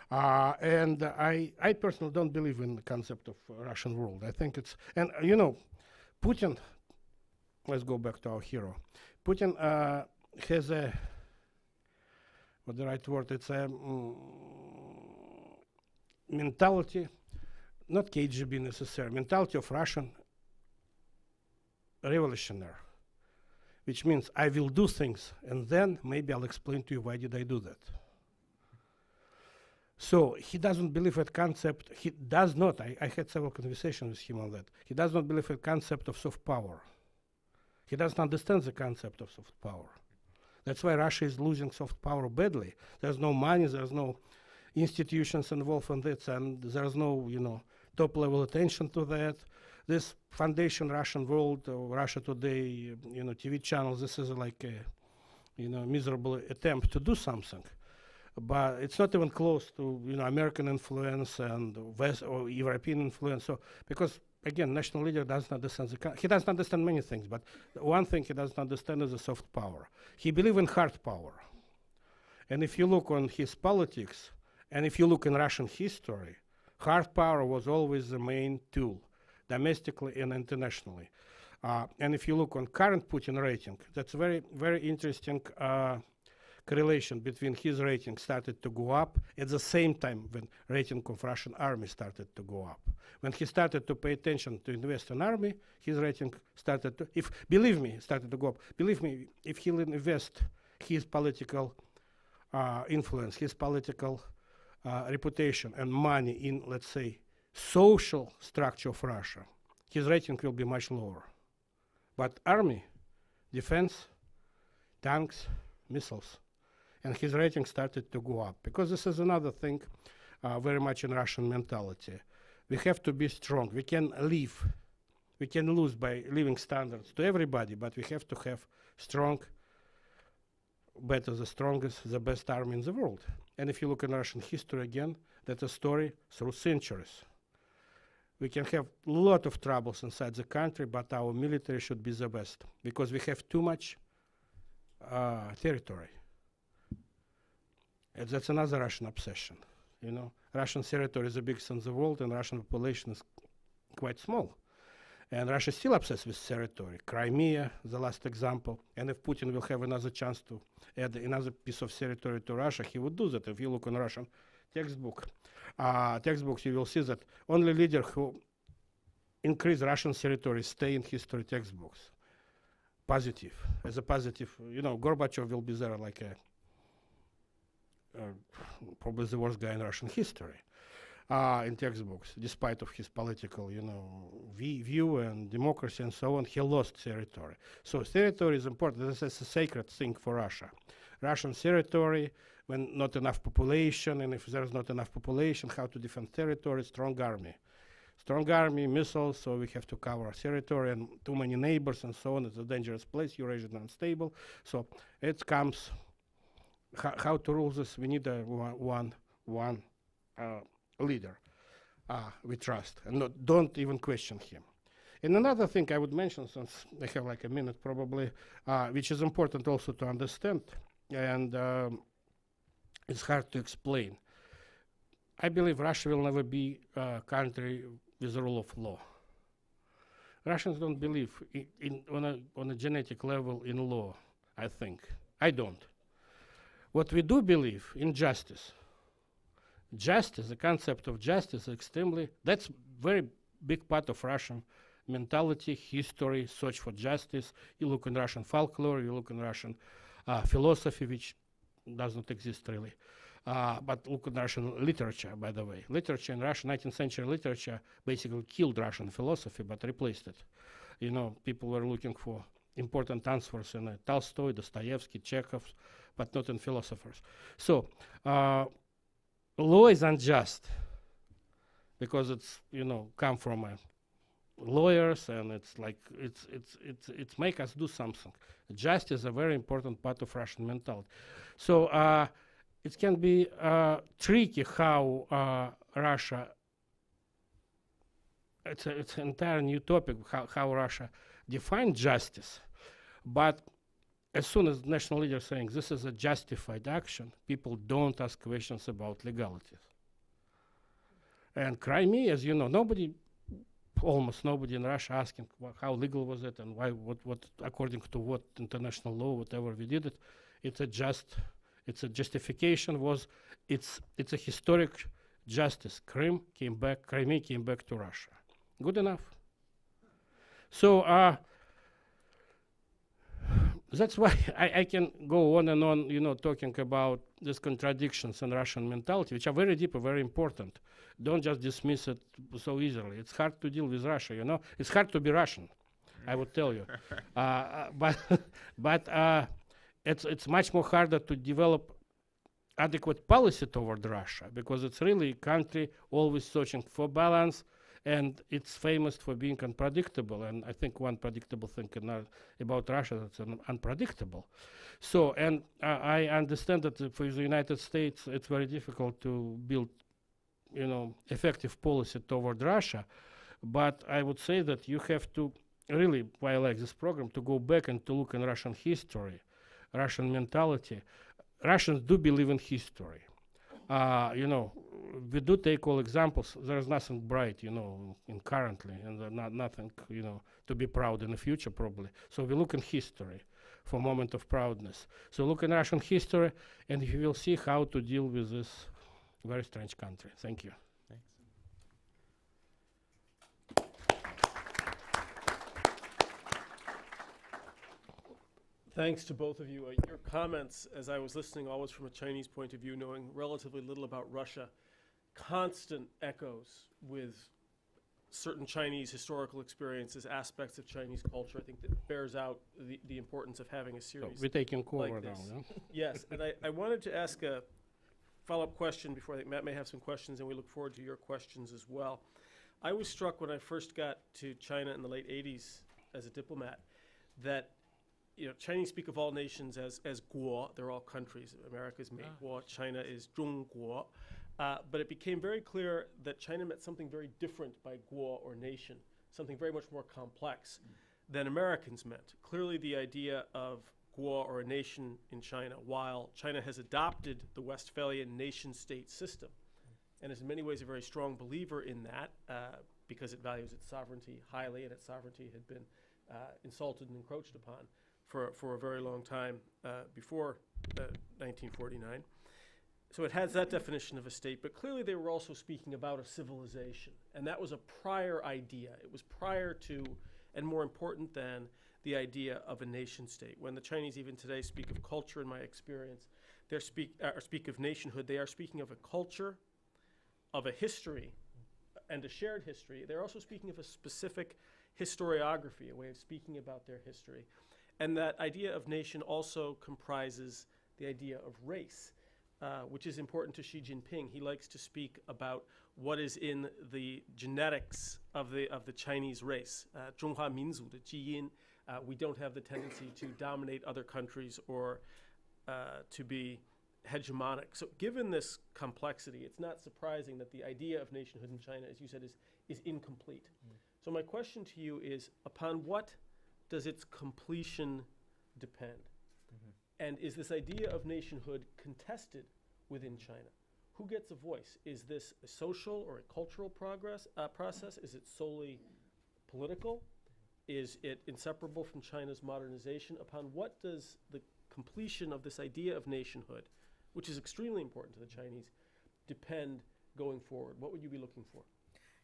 A: And I personally don't believe in the concept of Russian world. I think it's, and Putin, let's go back to our hero. Putin has a, what the right word, it's a mentality, not KGB necessarily, mentality of Russian revolutionary, which means I will do things and then maybe I'll explain to you why did I do that. So he doesn't believe that concept, he does not, I had several conversations with him on that, he does not believe that concept of soft power. He doesn't understand the concept of soft power. That's why Russia is losing soft power badly. There's no money, there's no institutions involved in this, and there's no, top-level attention to that. This foundation Russian world, Russia Today, TV channels, this is like a, miserable attempt to do something. But it's not even close to, American influence and West or European influence. So, because again, national leader doesn't understand he doesn't understand many things, but one thing he doesn't understand is the soft power. He believes in hard power. And if you look on his politics, and if you look in Russian history, hard power was always the main tool, domestically and internationally. And if you look on current Putin rating, that's very, very interesting correlation between his rating started to go up at the same time when rating of Russian army started to go up. When he started to pay attention to invest in army, his rating started to, started to go up. Believe me, if he'll invest his political influence, his political reputation and money in, let's say, social structure of Russia, his rating will be much lower. But army, defense, tanks, missiles, and his rating started to go up. Because this is another thing very much in Russian mentality. We have to be strong. We can lose by living standards to everybody, but we have to have strong, better, the strongest, the best army in the world. And if you look in Russian history again, that's a story through centuries. We can have a lot of troubles inside the country, but our military should be the best because we have too much territory. And that's another Russian obsession. Russian territory is the biggest in the world, and Russian population is quite small. And Russia is still obsessed with territory. Crimea, the last example. And if Putin will have another chance to add another piece of territory to Russia, he would do that. If you look on Russian textbooks, you will see that only leader who increase Russian territory stay in history textbooks. Positive. As a positive, Gorbachev will be there like a probably the worst guy in Russian history in textbooks, despite of his political, view and democracy and so on. He lost territory. So territory is important. This is a sacred thing for Russia. Russian territory, when not enough population, and if there's not enough population, how to defend territory? Strong army. Strong army, missiles, so we have to cover our territory, and too many neighbors and so on. It's a dangerous place. Eurasia is unstable. So it comes. How to rule this? We need a one leader we trust, and don't even question him. And another thing I would mention, since I have like a minute probably, which is important also to understand, and it's hard to explain. I believe Russia will never be a country with the rule of law. Russians don't believe on a genetic level in law, I think. I don't. What we do believe in justice. Justice, the concept of justice, that's very big part of Russian mentality, history, search for justice. You look in Russian folklore, you look in Russian philosophy, which does not exist really. But look at Russian literature, by the way. Literature in Russia, 19th century literature, basically killed Russian philosophy, but replaced it. You know, people were looking for important answers in Tolstoy, Dostoevsky, Chekhov, but not in philosophers. So, law is unjust because it's, you know, come from lawyers, and it's like it's make us do something. Justice is a very important part of Russian mentality. So it can be tricky how Russia. It's an entire new topic how Russia defines justice, but as soon as national leaders saying this is a justified action, people don't ask questions about legalities. And Crimea, as you know, almost nobody in Russia asking how legal was it and why, what according to what international law, whatever we did it. It's a justification it's a historic justice. Crimea came back to Russia. Good enough. So that's why I can go on and on, you know, talking about these contradictions in Russian mentality, which are very deep and very important. Don't just dismiss it so easily. It's hard to deal with Russia, you know. It's hard to be Russian, I would tell you. But it's much more harder to develop adequate policy toward Russia, because it's really a country always searching for balance, and it's famous for being unpredictable. And I think one predictable thing about Russia that's unpredictable. So, and I understand that for the United States, it's very difficult to build, you know, effective policy toward Russia. But I would say that you have to really, why I like this program, to go back and to look in Russian history, Russian mentality. Russians do believe in history. You know, we do take all examples. There is nothing bright, you know, in currently, and nothing, you know, to be proud in the future probably. So we look in history for a moment of proudness. So look in Russian history, and you will see how to deal with this very strange country. Thank you.
C: Thanks to both of you. Your comments, as I was listening, always from a Chinese point of view, knowing relatively little about Russia, constant echoes with certain Chinese historical experiences, aspects of Chinese culture. I think that bears out the importance of having a series.
A: So we're taking cover
C: like
A: now,
C: this.
A: yeah?
C: Yes, and I wanted to ask a follow-up question before I think Matt may have some questions, and we look forward to your questions as well. I was struck when I first got to China in the late 80s as a diplomat that, you know, Chinese speak of all nations as guo. They're all countries. America's Meiguo, China is Zhongguo. But it became very clear that China meant something very different by guo or nation, something very much more complex than Americans meant. Clearly the idea of guo or a nation in China, while China has adopted the Westphalian nation-state system and is in many ways a very strong believer in that because it values its sovereignty highly, and its sovereignty had been insulted and encroached upon for a very long time before 1949. So it has that definition of a state, but clearly they were also speaking about a civilization, and that was a prior idea. It was prior to, and more important than, the idea of a nation state. When the Chinese even today speak of culture, in my experience, they speak of nationhood, they are speaking of a culture, of a history, and a shared history. They're also speaking of a specific historiography, a way of speaking about their history. And that idea of nation also comprises the idea of race, which is important to Xi Jinping. He likes to speak about what is in the genetics of the Chinese race. 中华民族的基因, we don't have the tendency to dominate other countries or to be hegemonic. So given this complexity, it's not surprising that the idea of nationhood in China, as you said, is incomplete. So my question to you is, upon what does its completion depend? And is this idea of nationhood contested within China? Who gets a voice? Is this a social or a cultural process? Is it solely political? Is it inseparable from China's modernization? Upon what does the completion of this idea of nationhood, which is extremely important to the Chinese, depend going forward? What would you be looking for?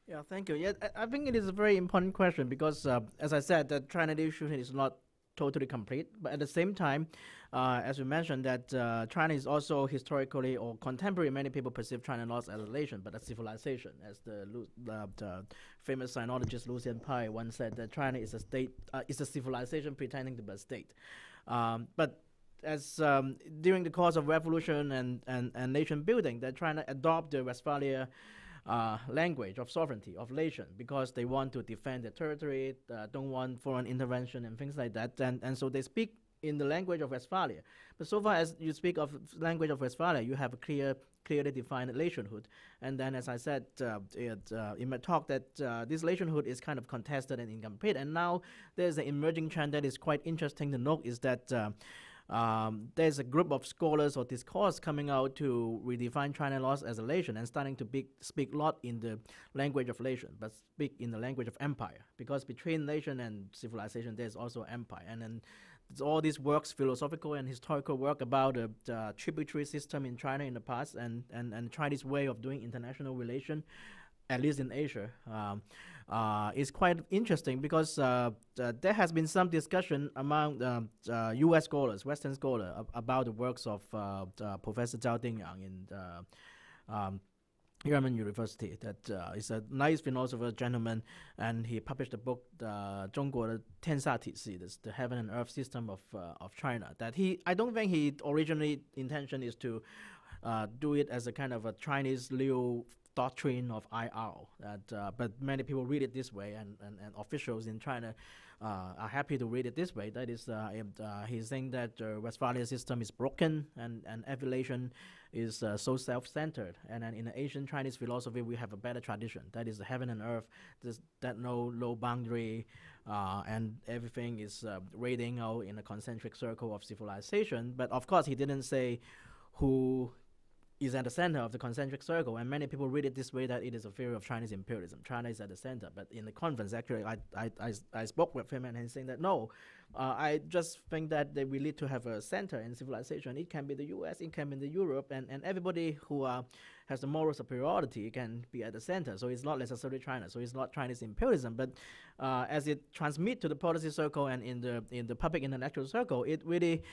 D: Yeah, thank you. Yeah, I think it is a very important question because, as I said, the China nationhood is not totally complete. But at the same time, as you mentioned, that China is also historically or contemporary, many people perceive China not as a nation but a civilization. As the famous sinologist Lucian Pye once said, that China is a state, is a civilization pretending to be a state. But as during the course of revolution and nation building, they're trying to adopt the Westphalia language of sovereignty, of nation, because they want to defend their territory, don't want foreign intervention and things like that. And so they speak in the language of Westphalia. But so far as you speak of language of Westphalia, you have a clearly defined nationhood. And then, as I said in my talk, that this nationhood is kind of contested and incomplete. And now there's an emerging trend that is quite interesting to note, is that there's a group of scholars or discourse coming out to redefine China laws as a nation and starting to speak not in the language of nation, but speak in the language of empire. Because between nation and civilization, there's also empire. And then all these works, philosophical and historical work about the tributary system in China in the past and Chinese way of doing international relation, at least in Asia, is quite interesting because there has been some discussion among U.S. scholars, Western scholars, about the works of Professor Zhao Dingyang in German University. That is a nice philosopher gentleman, and he published a book, 中国的天下体系, the heaven and earth system of China. That I don't think he originally intention is to do it as a kind of a Chinese new doctrine of IR, but many people read it this way, and officials in China are happy to read it this way. That is, he's saying that the Westphalia system is broken and every nation is so self-centered. And then in the ancient Chinese philosophy, we have a better tradition. That is the heaven and earth, that no boundary, and everything is raiding out in a concentric circle of civilization. But of course, he didn't say who is at the center of the concentric circle, and many people read it this way, that it is a theory of Chinese imperialism. China is at the center. But in the conference, actually, I spoke with him, and he's saying that no, I just think that we need to have a center in civilization. It can be the U.S., it can be the Europe, and everybody who has the moral superiority can be at the center. So it's not necessarily China. So it's not Chinese imperialism. But as it transmits to the policy circle and in the public intellectual circle, it really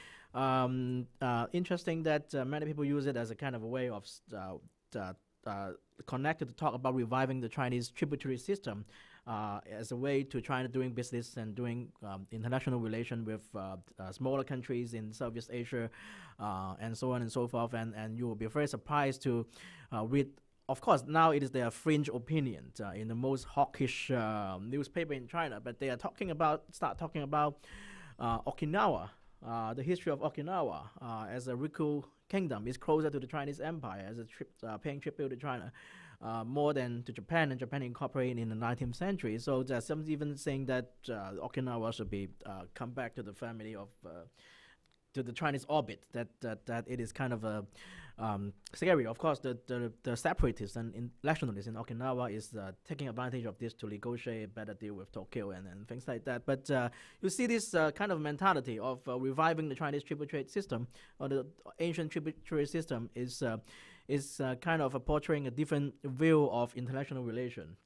D: interesting that many people use it as a kind of a way of connected to talk about reviving the Chinese tributary system as a way to try to doing business and doing international relation with smaller countries in Southeast Asia and so on and so forth. And you will be very surprised to read. Of course, now it is their fringe opinion in the most hawkish newspaper in China, but they are start talking about Okinawa. The history of Okinawa as a Ryukyu kingdom is closer to the Chinese Empire as a paying tribute to China more than to Japan, and Japan incorporated in the 19th century. So there's some even saying that Okinawa should be come back to the family of to the Chinese orbit. That it is kind of a scary. Of course, the separatists and nationalists in Okinawa is taking advantage of this to negotiate a better deal with Tokyo and things like that. But you see this kind of mentality of reviving the Chinese tributary system, or the ancient tributary system, is kind of portraying a different view of international relations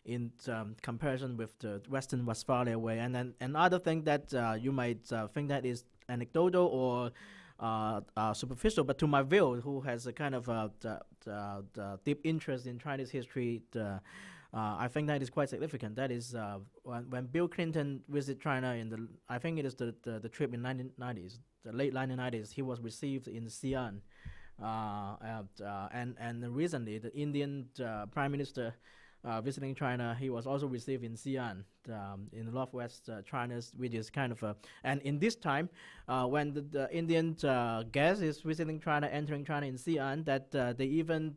D: in comparison with the Western Westphalia way. And then another thing that you might think that is anecdotal or superficial, but to my view, who has a kind of deep interest in Chinese history, I think that is quite significant. That is when Bill Clinton visited China I think it is the trip in 1990s, the late 1990s, he was received in Xi'an. And recently, the Indian Prime Minister visiting China, he was also received in Xi'an, in northwest China, which is kind of and in this time, when the Indian guest is visiting China, entering China in Xi'an, that they even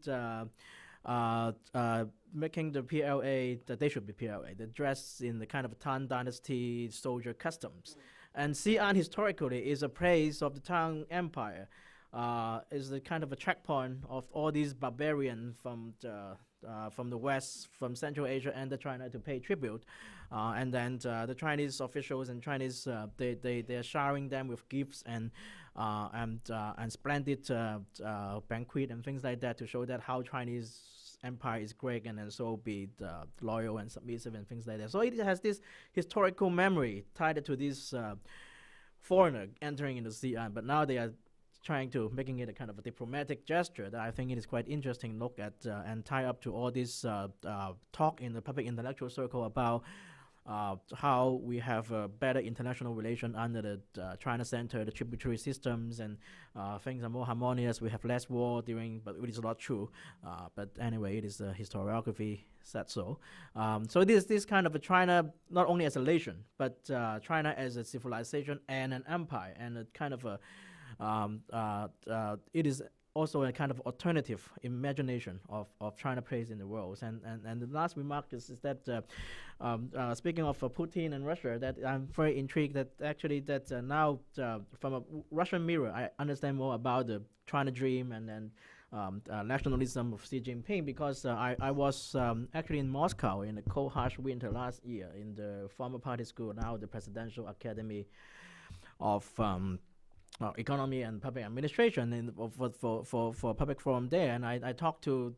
D: making the PLA that they should be PLA. They dress in the kind of Tang Dynasty soldier customs. And Xi'an historically is a place of the Tang Empire. Is the kind of a checkpoint of all these barbarians from the West, from Central Asia and China to pay tribute. And then the Chinese officials and Chinese, they are showering them with gifts and splendid banquet and things like that to show that how Chinese empire is great and then so be loyal and submissive and things like that. So it has this historical memory tied to this foreigner entering into Xi'an, but now they are trying to making it a kind of a diplomatic gesture that I think it is quite interesting look at and tie up to all this talk in the public intellectual circle about how we have a better international relation under the China Center, the tributary systems, and things are more harmonious. We have less war during, but it is not true. But anyway, it is the historiography said so. So this kind of a China, not only as a nation, but China as a civilization and an empire, and a kind of a it is also a kind of alternative imagination of China place in the world. And the last remark is that speaking of Putin and Russia, that I'm very intrigued that actually that now from a Russian mirror, I understand more about the China dream and then nationalism of Xi Jinping, because I was actually in Moscow in the cold, harsh winter last year in the former party school, now the Presidential Academy of Economy and Public Administration, and for public forum there. And I talked to,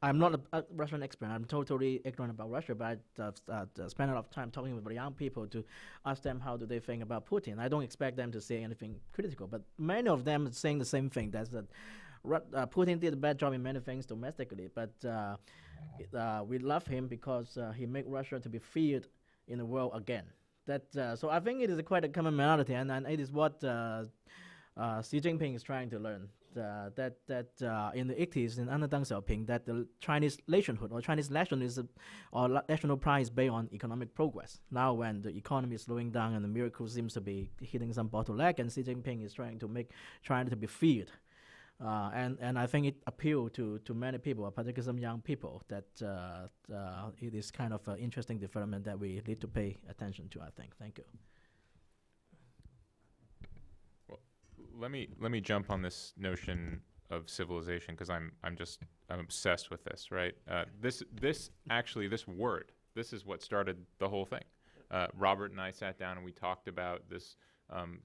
D: I'm not a Russian expert, I'm totally ignorant about Russia, but I spent a lot of time talking with the young people to ask them how do they think about Putin. I don't expect them to say anything critical, but many of them are saying the same thing, that's that Putin did a bad job in many things domestically, but we love him because he made Russia to be feared in the world again. So I think it is quite a commonality, and it is what Xi Jinping is trying to learn. That in the 80s, in under Deng Xiaoping, that the Chinese nationhood or Chinese nationalism or national pride is based on economic progress. Now, when the economy is slowing down and the miracle seems to be hitting some bottleneck, and Xi Jinping is trying to make China to be feared. And I think it appealed to many people, particularly some young people, that it is kind of an interesting development that we need to pay attention to, I think. Thank you.
B: Well, let me jump on this notion of civilization, because I'm obsessed with this, right? This word, this is what started the whole thing. Robert and I sat down and we talked about this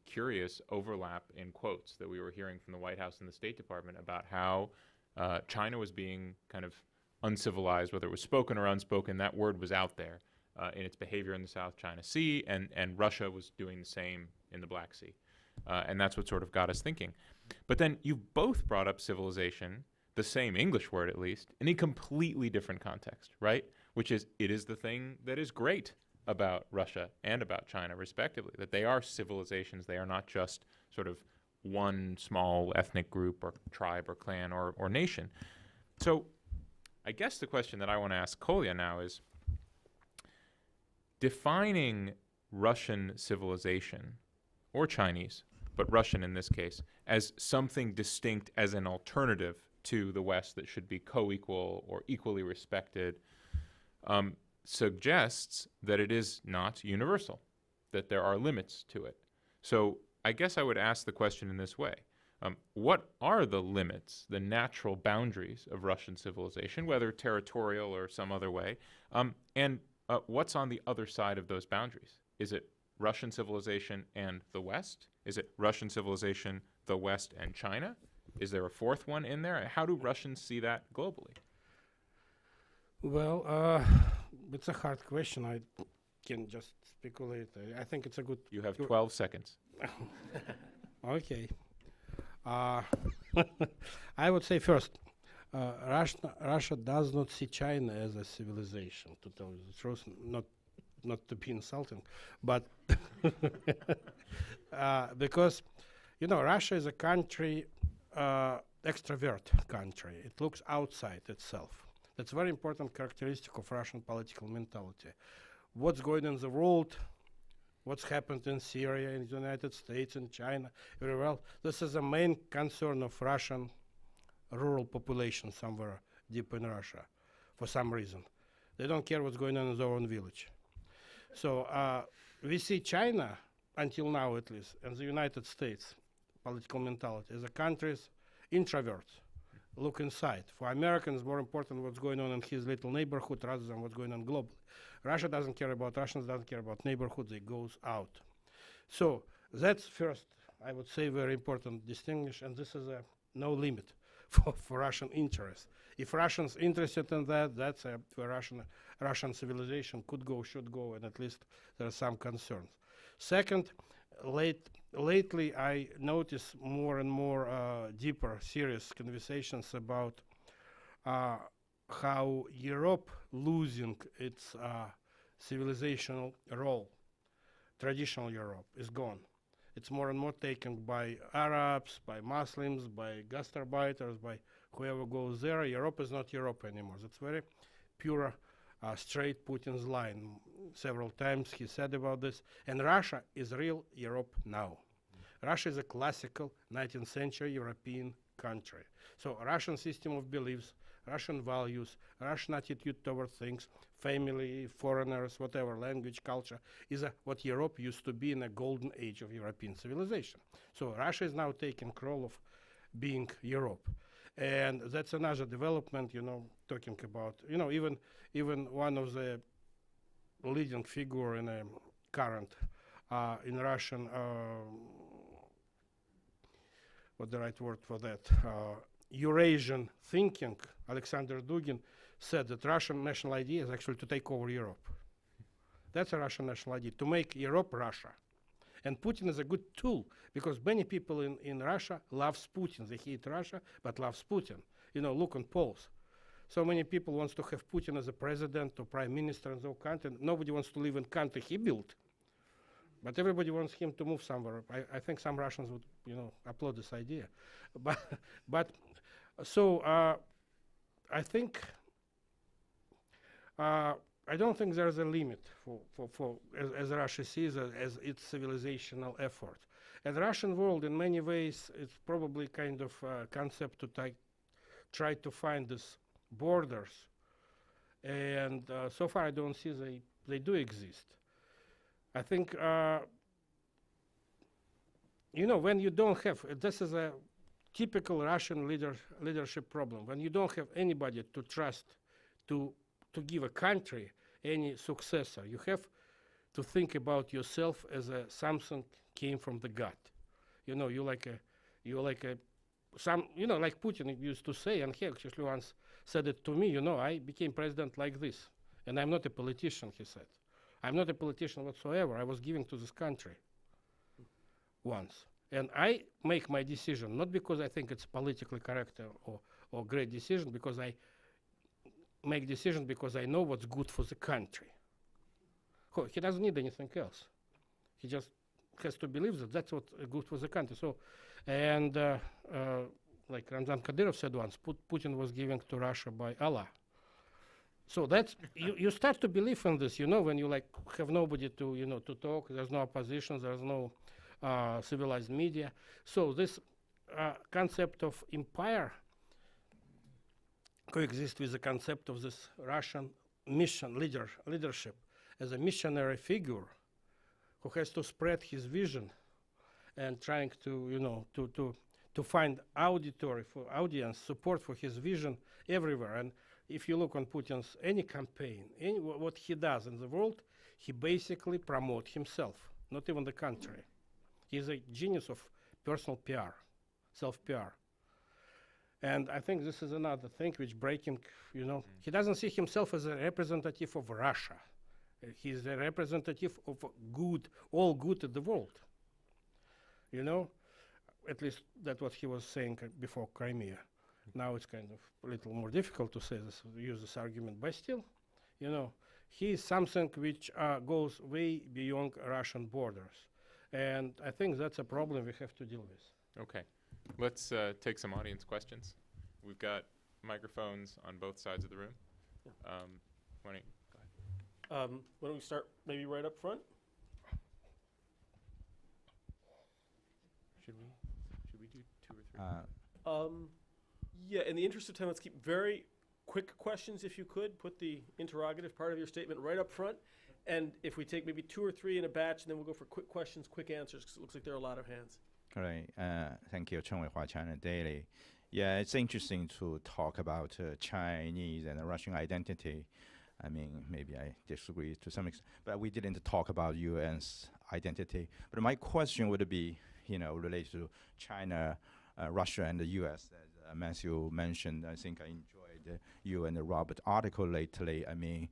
B: curious overlap in quotes that we were hearing from the White House and the State Department about how China was being kind of uncivilized, whether it was spoken or unspoken. That word was out there in its behavior in the South China Sea, and Russia was doing the same in the Black Sea. And that's what sort of got us thinking. But then you both brought up civilization, the same English word at least, in a completely different context, right? Which is, it is the thing that is great about Russia and about China, respectively, that they are civilizations. They are not just sort of one small ethnic group or tribe or clan or nation. So I guess the question that I want to ask Kolya now is, defining Russian civilization, or Chinese, but Russian in this case, as something distinct, as an alternative to the West that should be co-equal or equally respected, suggests that it is not universal, that there are limits to it. So I guess I would ask the question in this way. What are the limits, the natural boundaries of Russian civilization, whether territorial or some other way? And what's on the other side of those boundaries? Is it Russian civilization and the West? Is it Russian civilization, the West, and China? Is there a fourth one in there? How do Russians see that globally?
A: Well, it's a hard question. I can just speculate. I think it's a good...
B: You have 12 seconds.
A: Okay. I would say first, Russia does not see China as a civilization, to tell you the truth, not to be insulting, but because, Russia is a country, extrovert country. It looks outside itself. That's a very important characteristic of Russian political mentality. What's going on in the world, what's happened in Syria, in the United States, in China, very well. This is a main concern of Russian rural population somewhere deep in Russia for some reason. They don't care what's going on in their own village. So we see China, until now at least, and the United States political mentality as a country's introverts. Look inside. For Americans, more important what's going on in his little neighborhood rather than what's going on globally. Russia doesn't care about Russians, doesn't care about neighborhoods, it goes out. So that's first, I would say, very important distinguish, and this is a no limit for Russian interest. If Russians interested in that, that's where Russian civilization could go, should go, and at least there are some concerns. Second, lately I notice more and more deeper, serious conversations about how Europe losing its civilizational role. Traditional Europe is gone. It's more and more taken by Arabs, by Muslims, by gastarbeiters, by whoever goes there. Europe is not Europe anymore. That's very pure, straight Putin's line. Several times he said about this. And Russia is real Europe now. Russia is a classical 19th century European country. So Russian system of beliefs, Russian values, Russian attitude toward things, family, foreigners, whatever, language, culture, is what Europe used to be in a golden age of European civilization. So Russia is now taking role of being Europe. And that's another development, talking about, even one of the leading figure in a current, in Russian, what's the right word for that? Eurasian thinking, Alexander Dugin, said that Russian national idea is actually to take over Europe. That's a Russian national idea, to make Europe Russia. And Putin is a good tool, because many people in Russia loves Putin. They hate Russia, but loves Putin. Look on polls. So many people wants to have Putin as a president or prime minister in their country. Nobody wants to live in country he built. But everybody wants him to move somewhere. I think some Russians would, applaud this idea. So I think, I don't think there's a limit for as Russia sees it, as its civilizational effort. And the Russian world, in many ways, it's probably kind of a concept to try to find these borders. And so far, I don't see they do exist. I think, when you don't have, this is a typical Russian leadership problem. When you don't have anybody to trust to give a country any successor, you have to think about yourself as something came from the gut. Like Putin used to say, and he actually once said it to me, I became president like this. And I'm not a politician, he said. I'm not a politician whatsoever. I was giving to this country once. And I make my decision, not because I think it's politically correct or great decision, because I make decision because I know what's good for the country. He doesn't need anything else. He just has to believe that that's what's good for the country. So, and like Ramzan Kadyrov said once, Putin was given to Russia by Allah. So that's, you start to believe in this, when you have nobody to, to talk, there's no opposition, there's no civilized media. So this concept of empire coexists with the concept of this Russian leadership as a missionary figure who has to spread his vision and trying to, to find audience, support for his vision everywhere. And if you look on Putin's any campaign, what he does in the world, he basically promotes himself, not even the country. He's a genius of personal PR, self-PR. And I think this is another thing which breaking, he doesn't see himself as a representative of Russia. He's a representative of all good in the world. At least that's what he was saying before Crimea. Now it's kind of a little more difficult to say this, use this argument, but still, he is something which goes way beyond Russian borders. And I think that's a problem we have to deal with.
B: Okay. Let's take some audience questions. We've got microphones on both sides of the room.
C: Yeah.
B: Why don't
C: we start maybe right up front?
B: Should we do 2 or 3?
C: Yeah, in the interest of time, let's keep very quick questions if you could. Put the interrogative part of your statement right up front. And if we take maybe 2 or 3 in a batch, and then we'll go for quick questions, quick answers, because it looks like there are a lot of hands.
E: All right. Thank you, Chen Weihua, China Daily. Yeah, it's interesting to talk about Chinese and Russian identity. I mean, maybe I disagree to some extent, but we didn't talk about U.S. identity. But my question would be, related to China, Russia, and the U.S. As Matthew mentioned, I think I enjoyed you and Robert article lately. I mean,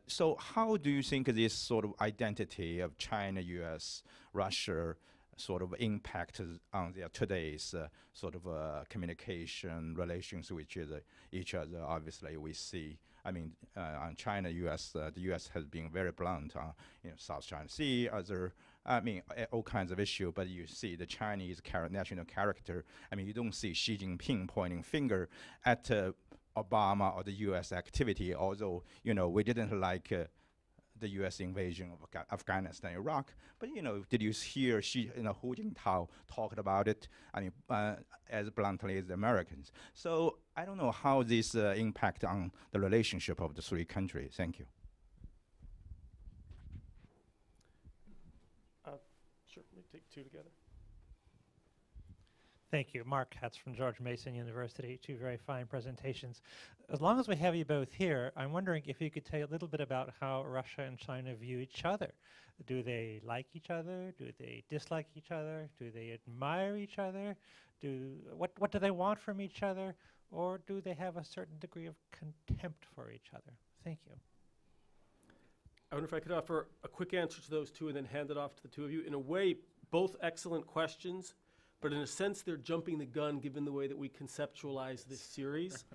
E: so how do you think this sort of identity of China, U.S., Russia sort of impact on their today's sort of communication relations with each other? Obviously, we see. I mean, on China, U.S., the U.S. has been very blunt on, South China Sea, all kinds of issues. But you see the Chinese national character. I mean, you don't see Xi Jinping pointing finger at Obama or the U.S. activity. Although, we didn't like the U.S. invasion of Afghanistan, Iraq. But, did you hear Hu Jintao talked about it? I mean, as bluntly as the Americans. So I don't know how this impact on the relationship of the 3 countries. Thank you.
C: Sure, we take 2 together.
F: Thank you. Mark Katz from George Mason University. 2 very fine presentations. As long as we have you both here, I'm wondering if you could tell a little bit about how Russia and China view each other. Do they like each other? Do they dislike each other? Do they admire each other? What do they want from each other? Or do they have a certain degree of contempt for each other? Thank you.
C: I wonder if I could offer a quick answer to those 2 and then hand it off to the 2 of you. In a way, both excellent questions, but in a sense, they're jumping the gun given the way that we conceptualize this series.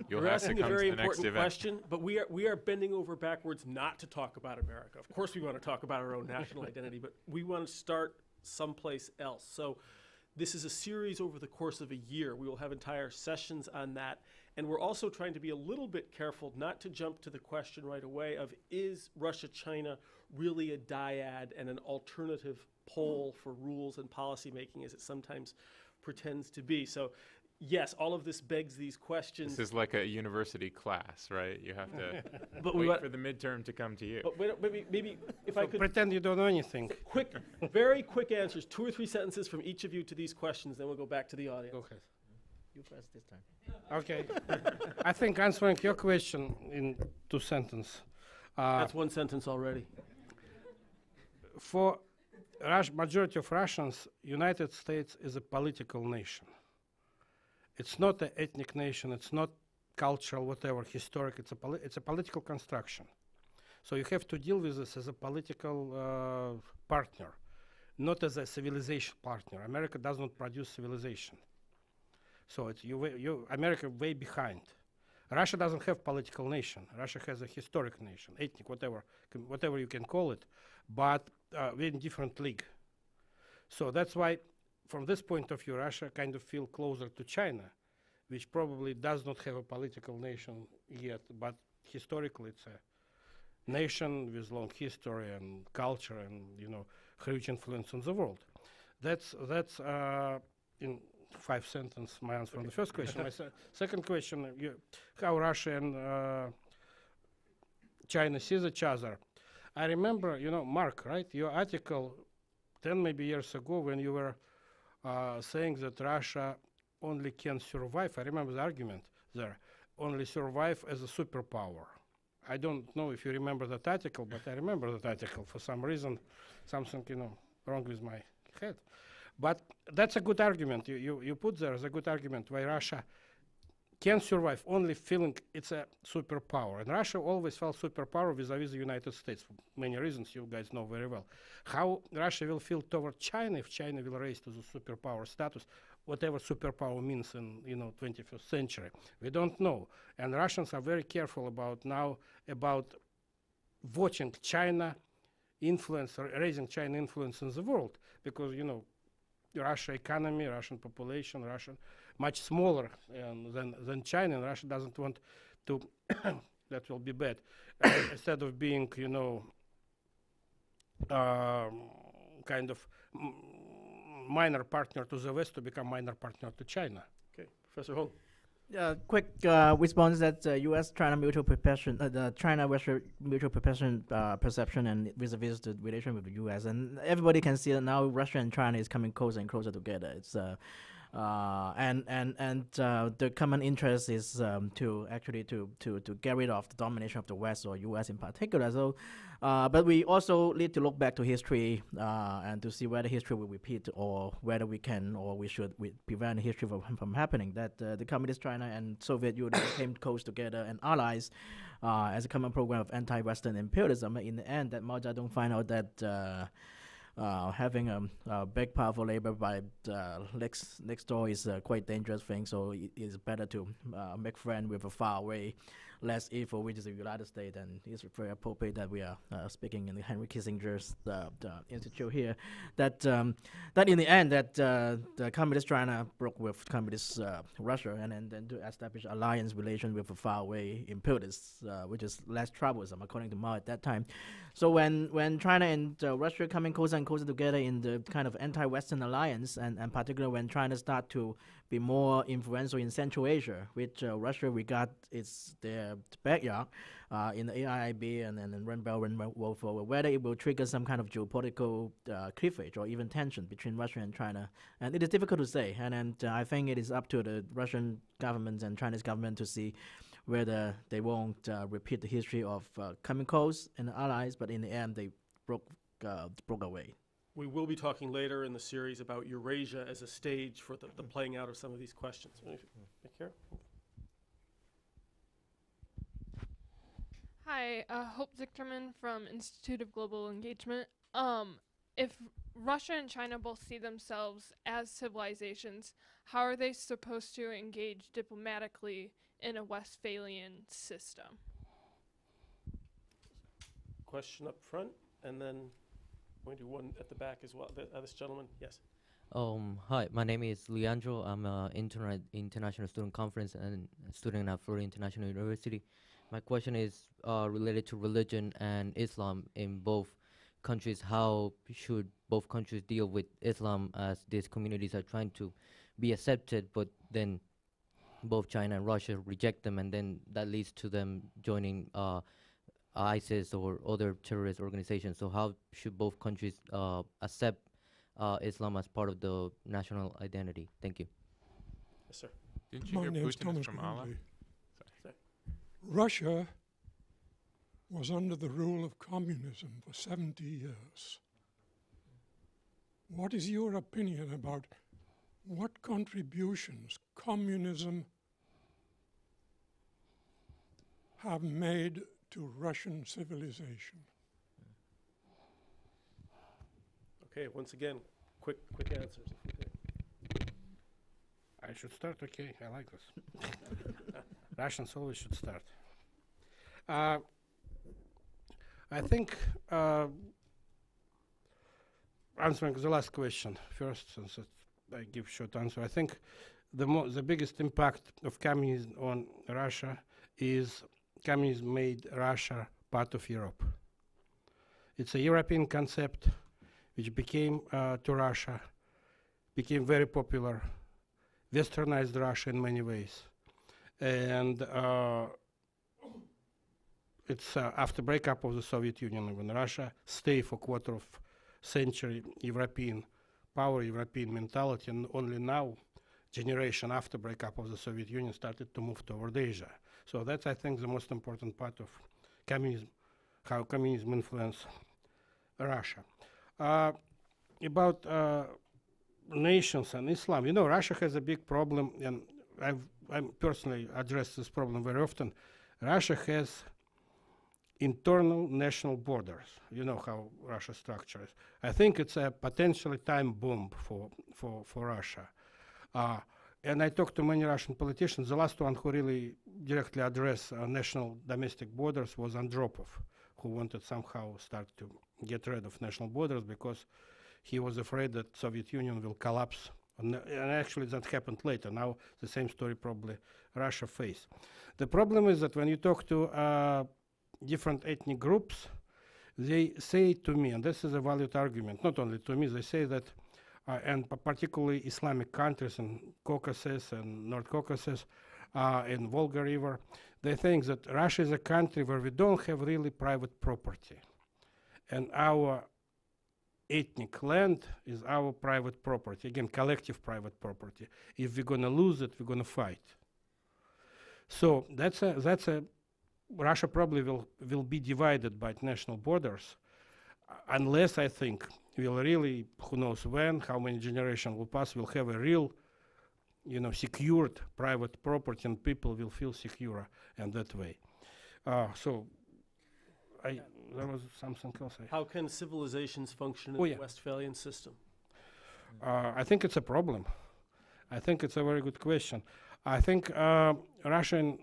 B: You'll
C: We're
B: have to
C: asking a
B: come
C: very
B: to the next
C: important
B: event.
C: question, but we are bending over backwards not to talk about America. Of course we want to talk about our own national identity, but we want to start someplace else. So this is a series over the course of a year. We will have entire sessions on that. And we're also trying to be a little bit careful not to jump to the question right away of, is Russia-China really a dyad and an alternative pole for rules and policy making, as it sometimes pretends to be? So yes, all of this begs these questions.
B: This is like a university class, right? You have to
C: But
B: wait for the midterm to come to you.
C: But maybe if I could
A: Pretend you don't know anything.
C: very quick answers, 2 or 3 sentences from each of you to these questions, then we'll go back to the audience.
A: Go ahead.
D: You first this time.
A: Okay. I think answering your question in 2 sentences.
C: That's 1 sentence already.
A: For majority of Russians, United States is a political nation. It's not an ethnic nation. It's not cultural, whatever, historic. It's a political construction. So you have to deal with this as a political partner, not as a civilization partner. America does not produce civilization. So it's America way behind. Russia doesn't have political nation. Russia has a historic nation, ethnic, whatever you can call it, but we're in different league. So that's why, from this point of view, Russia kind of feel closer to China, which probably does not have a political nation yet, but historically it's a nation with long history and culture and huge influence on the world. That's in 5 sentences my answer on the first question. My second question: how Russia and China sees each other. I remember, Mark, right? Your article 10 maybe years ago when you were saying that Russia only can survive. I remember the argument there. Only survive as a superpower. I don't know if you remember that article, but I remember that article. For some reason, something wrong with my head. But that's a good argument. You put there as a good argument why Russia can survive only feeling it's a superpower. And Russia always felt superpower vis-a-vis the United States for many reasons you guys know very well. How Russia will feel toward China if China will raise to the superpower status, whatever superpower means in 21st century. We don't know. And Russians are very careful about watching China influence, or raising China influence in the world, because Russia economy, Russian population, much smaller than China, and Russia doesn't want to. That will be bad. Instead of being, kind of minor partner to the West, to become minor partner to China.
C: Okay, Professor Hong.
D: Quick response that U.S.-China mutual perception, the China-Russia mutual perception and vis-a-vis the relation with the U.S. And everybody can see that now Russia and China is coming closer and closer together. It's the common interest is to actually to get rid of the domination of the West or U.S. in particular. So, but we also need to look back to history and to see whether history will repeat or whether we can or we should prevent history from happening. That the Communist China and Soviet Union came close together and allies as a common program of anti-Western imperialism. In the end, that Mao Zedong find out that having a big, powerful labor by next door is a quite dangerous thing. So it is better to make friends with a far away, less evil, which is the United States. And it's very appropriate that we are speaking in the Henry Kissinger's the institute here. That that in the end that the Communist China broke with Communist Russia, and then to establish alliance relation with a far away imperialists, which is less troublesome according to Mao at that time. So when China and Russia coming closer and closer together in the kind of anti-Western alliance, and particularly when China start to be more influential in Central Asia, which Russia regard its their backyard in the AIIB and then Run Belt and Road Forward, whether it will trigger some kind of geopolitical cleavage or even tension between Russia and China. And it is difficult to say. And I think it is up to the Russian government and Chinese government to see whether they won't repeat the history of coming close and allies, but in the end they broke away.
C: We will be talking later in the series about Eurasia as a stage for the playing out of some of these questions. Back here.
G: Hi, Hope Zichterman from Institute of Global Engagement. If Russia and China both see themselves as civilizations, how are they supposed to engage diplomatically in a Westphalian system?
C: Question up front, and then going to do one at the back as well. This gentleman, yes.
H: Hi, my name is Leandro. I'm an international student conference and a student at Florida International University. My question is related to religion and Islam in both countries. How should both countries deal with Islam as these communities are trying to be accepted, but then both China and Russia reject them, and then that leads to them joining ISIS or other terrorist organizations. So how should both countries accept Islam as part of the national identity? Thank you.
C: Yes, sir.
B: Didn't you
I: My
B: hear
I: name's
B: Putin
I: Thomas
B: is from Allah?
I: Greenlee.
C: Sorry.
I: Russia was under the rule of communism for 70 years. What is your opinion about what contributions communism have made to Russian civilization?
C: Okay, once again, quick answers. If you could.
A: I should start? Okay, I like this. Russians always should start. I think answering the last question first, since I give short answer. I think the biggest impact of communism on Russia is communism made Russia part of Europe. It's a European concept which became to Russia, became very popular, westernized Russia in many ways. And it's after breakup of the Soviet Union, when Russia stayed for quarter of century European power, European mentality, and only now, generation after breakup of the Soviet Union, started to move toward Asia. So that's, I think, the most important part of communism, how communism influenced Russia. About nations and Islam, you know, Russia has a big problem, and I've personally addressed this problem very often. Russia has internal national borders. You know how Russia structures. I think it's a potentially time bomb for Russia. And I talked to many Russian politicians. The last one who really directly addressed national domestic borders was Andropov, who wanted somehow start to get rid of national borders because he was afraid that Soviet Union will collapse. And actually that happened later. Now the same story probably Russia face. The problem is that when you talk to different ethnic groups, they say to me, and this is a valid argument, not only to me, they say that, and particularly Islamic countries in Caucasus and North Caucasus, in Volga River. They think that Russia is a country where we don't have really private property. And our ethnic land is our private property, again, collective private property. If we're going to lose it, we're going to fight. So that's a Russia probably will be divided by national borders, unless I think we'll really, who knows when, how many generations will pass, we'll have a real, secured private property, and people will feel secure in that way. There was something else.
C: How can civilizations function in
A: Oh,
C: the
A: yeah.
C: Westphalian system?
A: I think it's a problem. I think it's a very good question. I think Russians,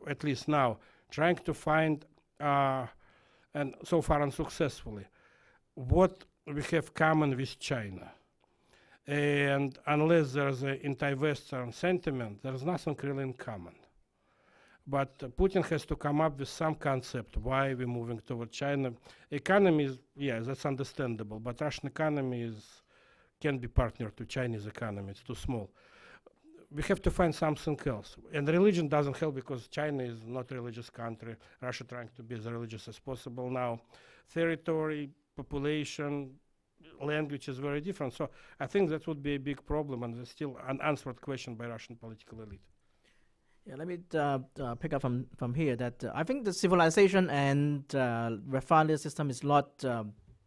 A: at least now, trying to find, and so far unsuccessfully, what we have common with China. And unless there's an anti-Western sentiment, there's nothing really in common. But Putin has to come up with some concept why we're moving toward China. Economy is, that's understandable, but Russian economy can be partner to Chinese economy. It's too small. We have to find something else. And religion doesn't help because China is not a religious country. Russia trying to be as religious as possible now. Territory, population, language is very different. So I think that would be a big problem, and there's still an unanswered question by Russian political elite.
D: Yeah, let me pick up from here that I think the civilization and Westphalia system is not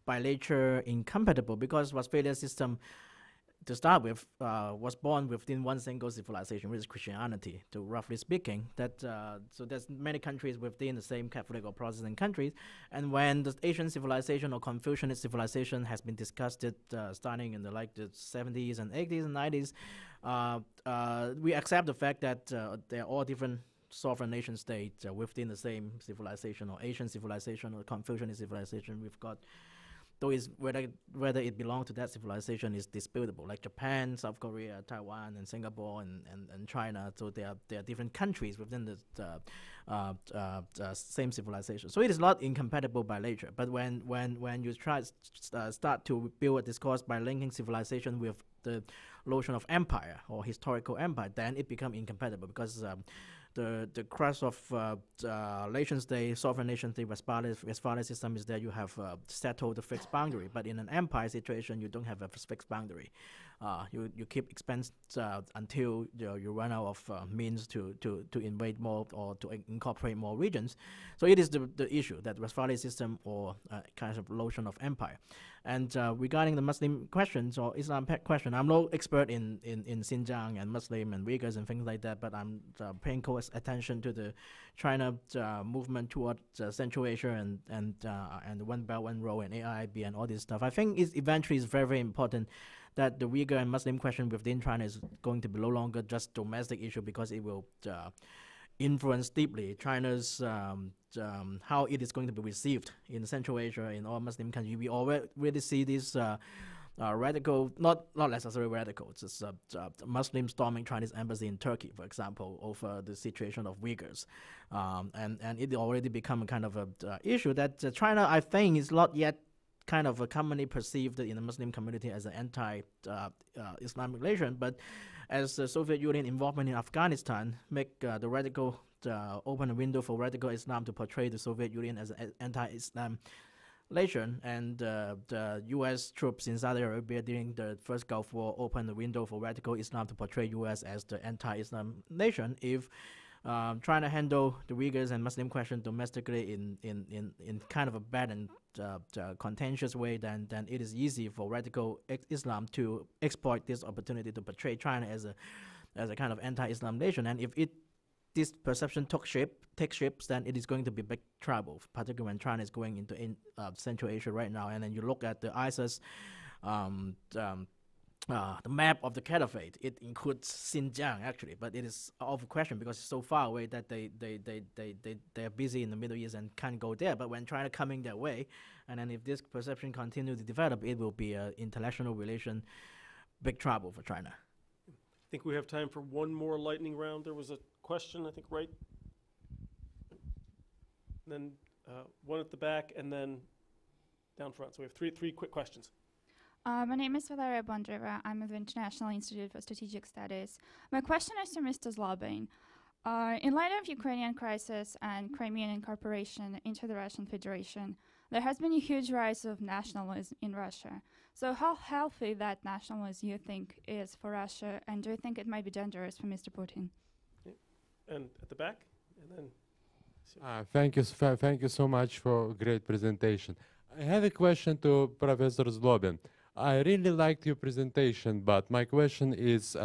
D: by nature incompatible, because Westphalia system, to start with, was born within one single civilization, which is Christianity, to roughly speaking. So there's many countries within the same Catholic or Protestant countries, and when the Asian civilization or Confucianist civilization has been discussed, starting in the 70s and 80s and 90s, we accept the fact that they're all different sovereign nation states within the same civilization, or Asian civilization or Confucianist civilization. We've got, though is whether it belongs to that civilization is disputable, like Japan, South Korea, Taiwan, and Singapore, and China. So there are different countries within the same civilization. So it is not incompatible by nature. But when you start to build a discourse by linking civilization with the notion of empire or historical empire, then it becomes incompatible, because the crux of nation state, sovereign nation state, Westphalia system is that you have settled the fixed boundary. But in an empire situation, you don't have a fixed boundary. You keep expense until you run out of means to invade more or to incorporate more regions. So it is the issue that Westphalia system or kind of notion of empire. And regarding the Muslim questions or Islam question, I'm no expert in Xinjiang and Muslim and Uyghurs and things like that, but I'm paying close attention to the China movement towards Central Asia and the One Belt, One Road and AIIB and all this stuff. I think it eventually is very, very important that the Uyghur and Muslim question within China is going to be no longer just domestic issue, because it will influence deeply China's how it is going to be received in Central Asia, in all Muslim countries. We already see this radical, not necessarily radical, just Muslim storming Chinese embassy in Turkey, for example, over the situation of Uyghurs. And it already become a kind of a issue that China, I think, is not yet kind of commonly perceived in the Muslim community as an anti-Islamic nation, but as the Soviet Union involvement in Afghanistan make the radical open a window for radical Islam to portray the Soviet Union as an anti-Islam nation, and the U.S. troops in Saudi Arabia during the first Gulf War opened the window for radical Islam to portray U.S. as the anti-Islam nation. If trying to handle the Uyghurs and Muslim question domestically in kind of a bad and contentious way, then it is easy for radical Islam to exploit this opportunity to portray China as a kind of anti-Islam nation. And if this perception takes shapes, then it is going to be big trouble, particularly when China is going into Central Asia right now. And then you look at the ISIS, the map of the caliphate, it includes Xinjiang actually, but it is out of question because it's so far away that they're busy in the Middle East and can't go there. But when China coming their way, and then if this perception continues to develop, it will be an international relation big trouble for China.
C: I think we have time for one more lightning round. There was a question, I think, right? And then one at the back, and then down front. So we have three quick questions.
J: My name is Valeria Bondreva. I'm with the International Institute for Strategic Studies. My question is to Mr. Zlobin. In light of Ukrainian crisis and Crimean incorporation into the Russian Federation, there has been a huge rise of nationalism in Russia. So how healthy that nationalism you think is for Russia, and do you think it might be dangerous for Mr. Putin?
C: And at the back, and then.
K: Thank you so much for a great presentation. I have a question to Professor Zlobin. I really liked your presentation, but my question is,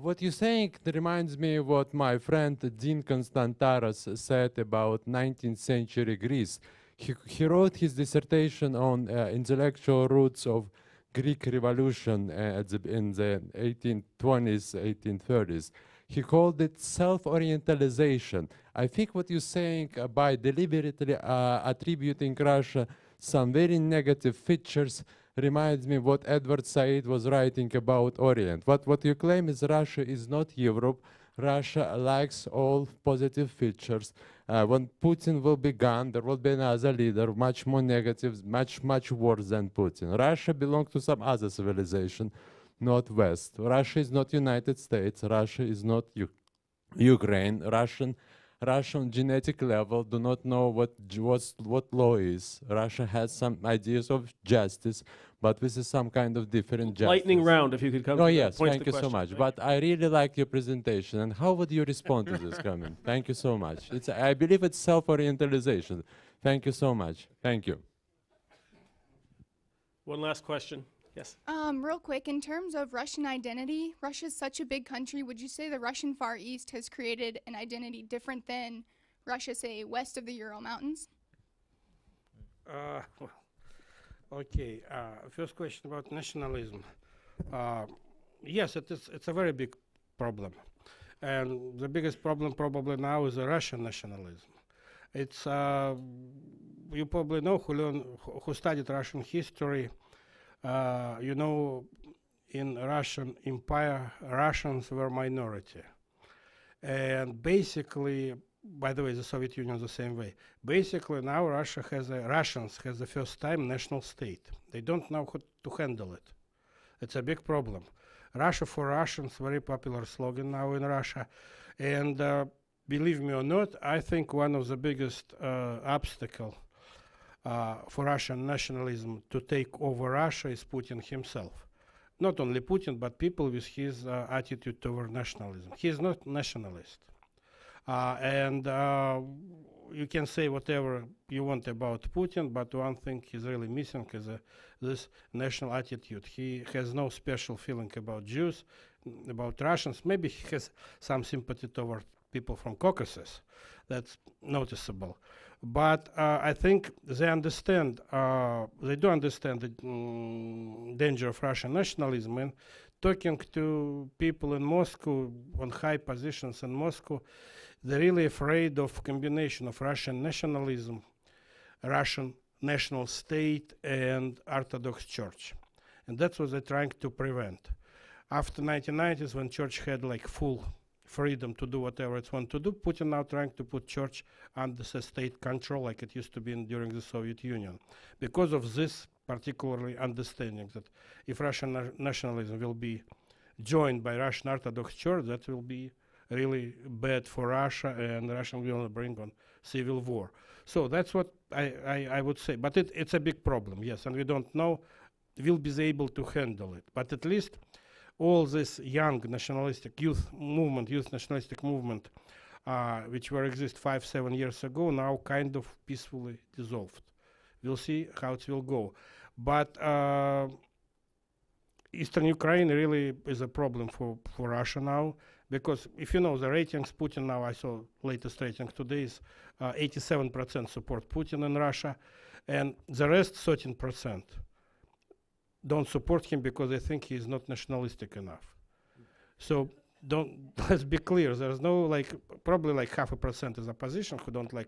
K: what you're saying reminds me of what my friend Dean Konstantaros said about 19th century Greece. He wrote his dissertation on intellectual roots of Greek revolution in the 1820s, 1830s. He called it self-orientalization. I think what you're saying by deliberately attributing Russia some very negative features reminds me what Edward Said was writing about Orient. What you claim is Russia is not Europe. Russia lacks all positive features. When Putin will be gone, there will be another leader, much more negative, much worse than Putin. Russia belongs to some other civilization, not West. Russia is not United States. Russia is not Ukraine. Russian genetic level do not know what law is. Russia has some ideas of justice, but this is some kind of different justice.
C: Lightning round, if you could come.
K: Oh
C: to
K: yes,
C: point to
K: thank
C: the
K: you so
C: question.
K: much.
C: Thank
K: But I really like your presentation. And how would you respond to this comment? Thank you so much. I believe it's self-orientalization. Thank you so much. Thank you.
C: One last question. Yes.
L: Real quick, in terms of Russian identity, Russia's such a big country. Would you say the Russian Far East has created an identity different than Russia, say, west of the Ural Mountains?
A: Okay. First question about nationalism. Yes, it's a very big problem. And the biggest problem probably now is the Russian nationalism. It's, you probably know who studied Russian history. You know, in Russian Empire, Russians were minority. And basically, by the way, the Soviet Union the same way. Basically, now Russians has the first time national state. They don't know how to handle it. It's a big problem. Russia for Russians, very popular slogan now in Russia. And believe me or not, I think one of the biggest obstacle for Russian nationalism to take over Russia is Putin himself. Not only Putin, but people with his attitude toward nationalism. He is not nationalist. And you can say whatever you want about Putin, but one thing he's really missing is this national attitude. He has no special feeling about Jews, about Russians. Maybe he has some sympathy toward people from Caucasus. That's noticeable. But I think they do understand the danger of Russian nationalism. And talking to people in Moscow, on high positions in Moscow, they're really afraid of combination of Russian nationalism, Russian national state, and Orthodox Church. And that's what they're trying to prevent. After 1990s, when Church had like full freedom to do whatever it wants to do, Putin now trying to put Church under the state control like it used to be during the Soviet Union. Because of this particularly understanding that if Russian nationalism will be joined by Russian Orthodox Church, that will be really bad for Russia, and Russia will bring on civil war. So that's what I would say. But it's a big problem, yes, and we don't know we'll be able to handle it. But at least all this young nationalistic youth nationalistic movement, which were exist 5-7 years ago, now kind of peacefully dissolved. We'll see how it will go. But Eastern Ukraine really is a problem for Russia now, because if you know the ratings, Putin now, I saw latest rating today is 87% support Putin in Russia, and the rest 13% don't support him because they think he is not nationalistic enough. So let's be clear, there's no probably 0.5% is opposition who don't like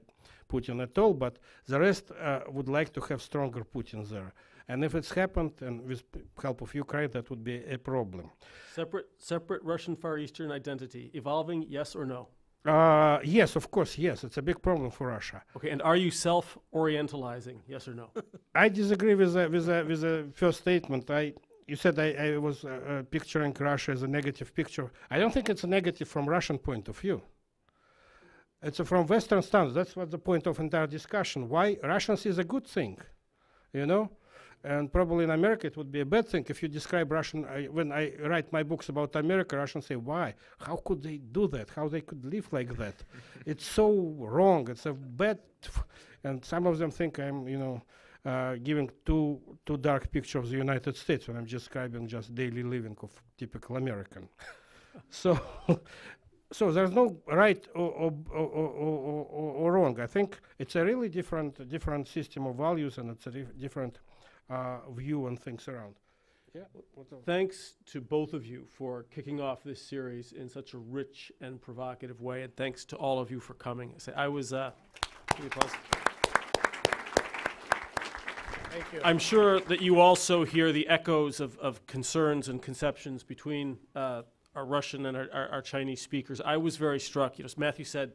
A: Putin at all, but the rest would like to have stronger Putin there. And if it's happened, and with help of Ukraine, that would be a problem.
C: Separate Russian Far Eastern identity, evolving, yes or no?
A: Yes, of course, yes. It's a big problem for Russia.
C: Okay, and are you self-orientalizing, yes or no?
A: I disagree with the first statement. I you said I was picturing Russia as a negative picture. I don't think it's a negative from Russian point of view. It's from Western standards. That's what the point of entire discussion. Why Russians is a good thing, you know? And probably in America it would be a bad thing if you describe Russian. When I write my books about America, Russians say, why? How could they do that? How they could live like that? It's so wrong. It's a bad, and some of them think I'm, you know, giving too dark picture of the United States when I'm describing just daily living of typical American. So there's no right or wrong. I think it's a really different system of values, and it's a different view on things around. Yeah.
C: Thanks to both of you for kicking off this series in such a rich and provocative way, and thanks to all of you for coming. I was.
M: Thank you.
C: I'm sure that you also hear the echoes of concerns and conceptions between our Russian and our Chinese speakers. I was very struck. As Matthew said,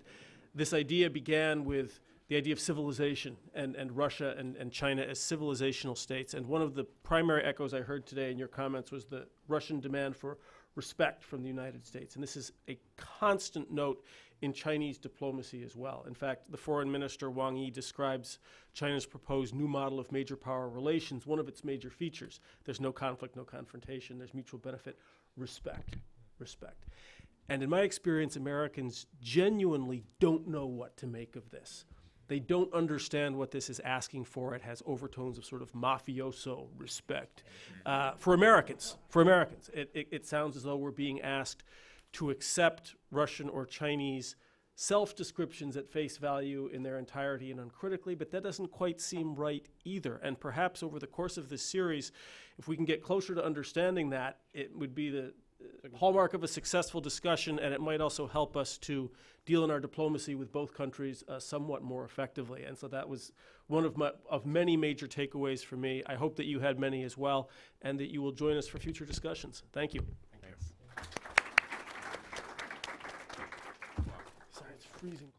C: this idea began with the idea of civilization and Russia and China as civilizational states. And one of the primary echoes I heard today in your comments was the Russian demand for respect from the United States. And this is a constant note in Chinese diplomacy as well. In fact, the foreign minister Wang Yi describes China's proposed new model of major power relations. One of its major features: there's no conflict, no confrontation, there's mutual benefit, respect. And in my experience, Americans genuinely don't know what to make of this. They don't understand what this is asking for. It has overtones of sort of mafioso respect. For Americans, it sounds as though we're being asked to accept Russian or Chinese self-descriptions at face value in their entirety and uncritically, but that doesn't quite seem right either. And perhaps over the course of this series, if we can get closer to understanding that, it would be the hallmark of a successful discussion, and it might also help us to deal in our diplomacy with both countries somewhat more effectively. And so that was one of many major takeaways for me. I hope that you had many as well, and that you will join us for future discussions. Thank you. Sorry, it's freezing.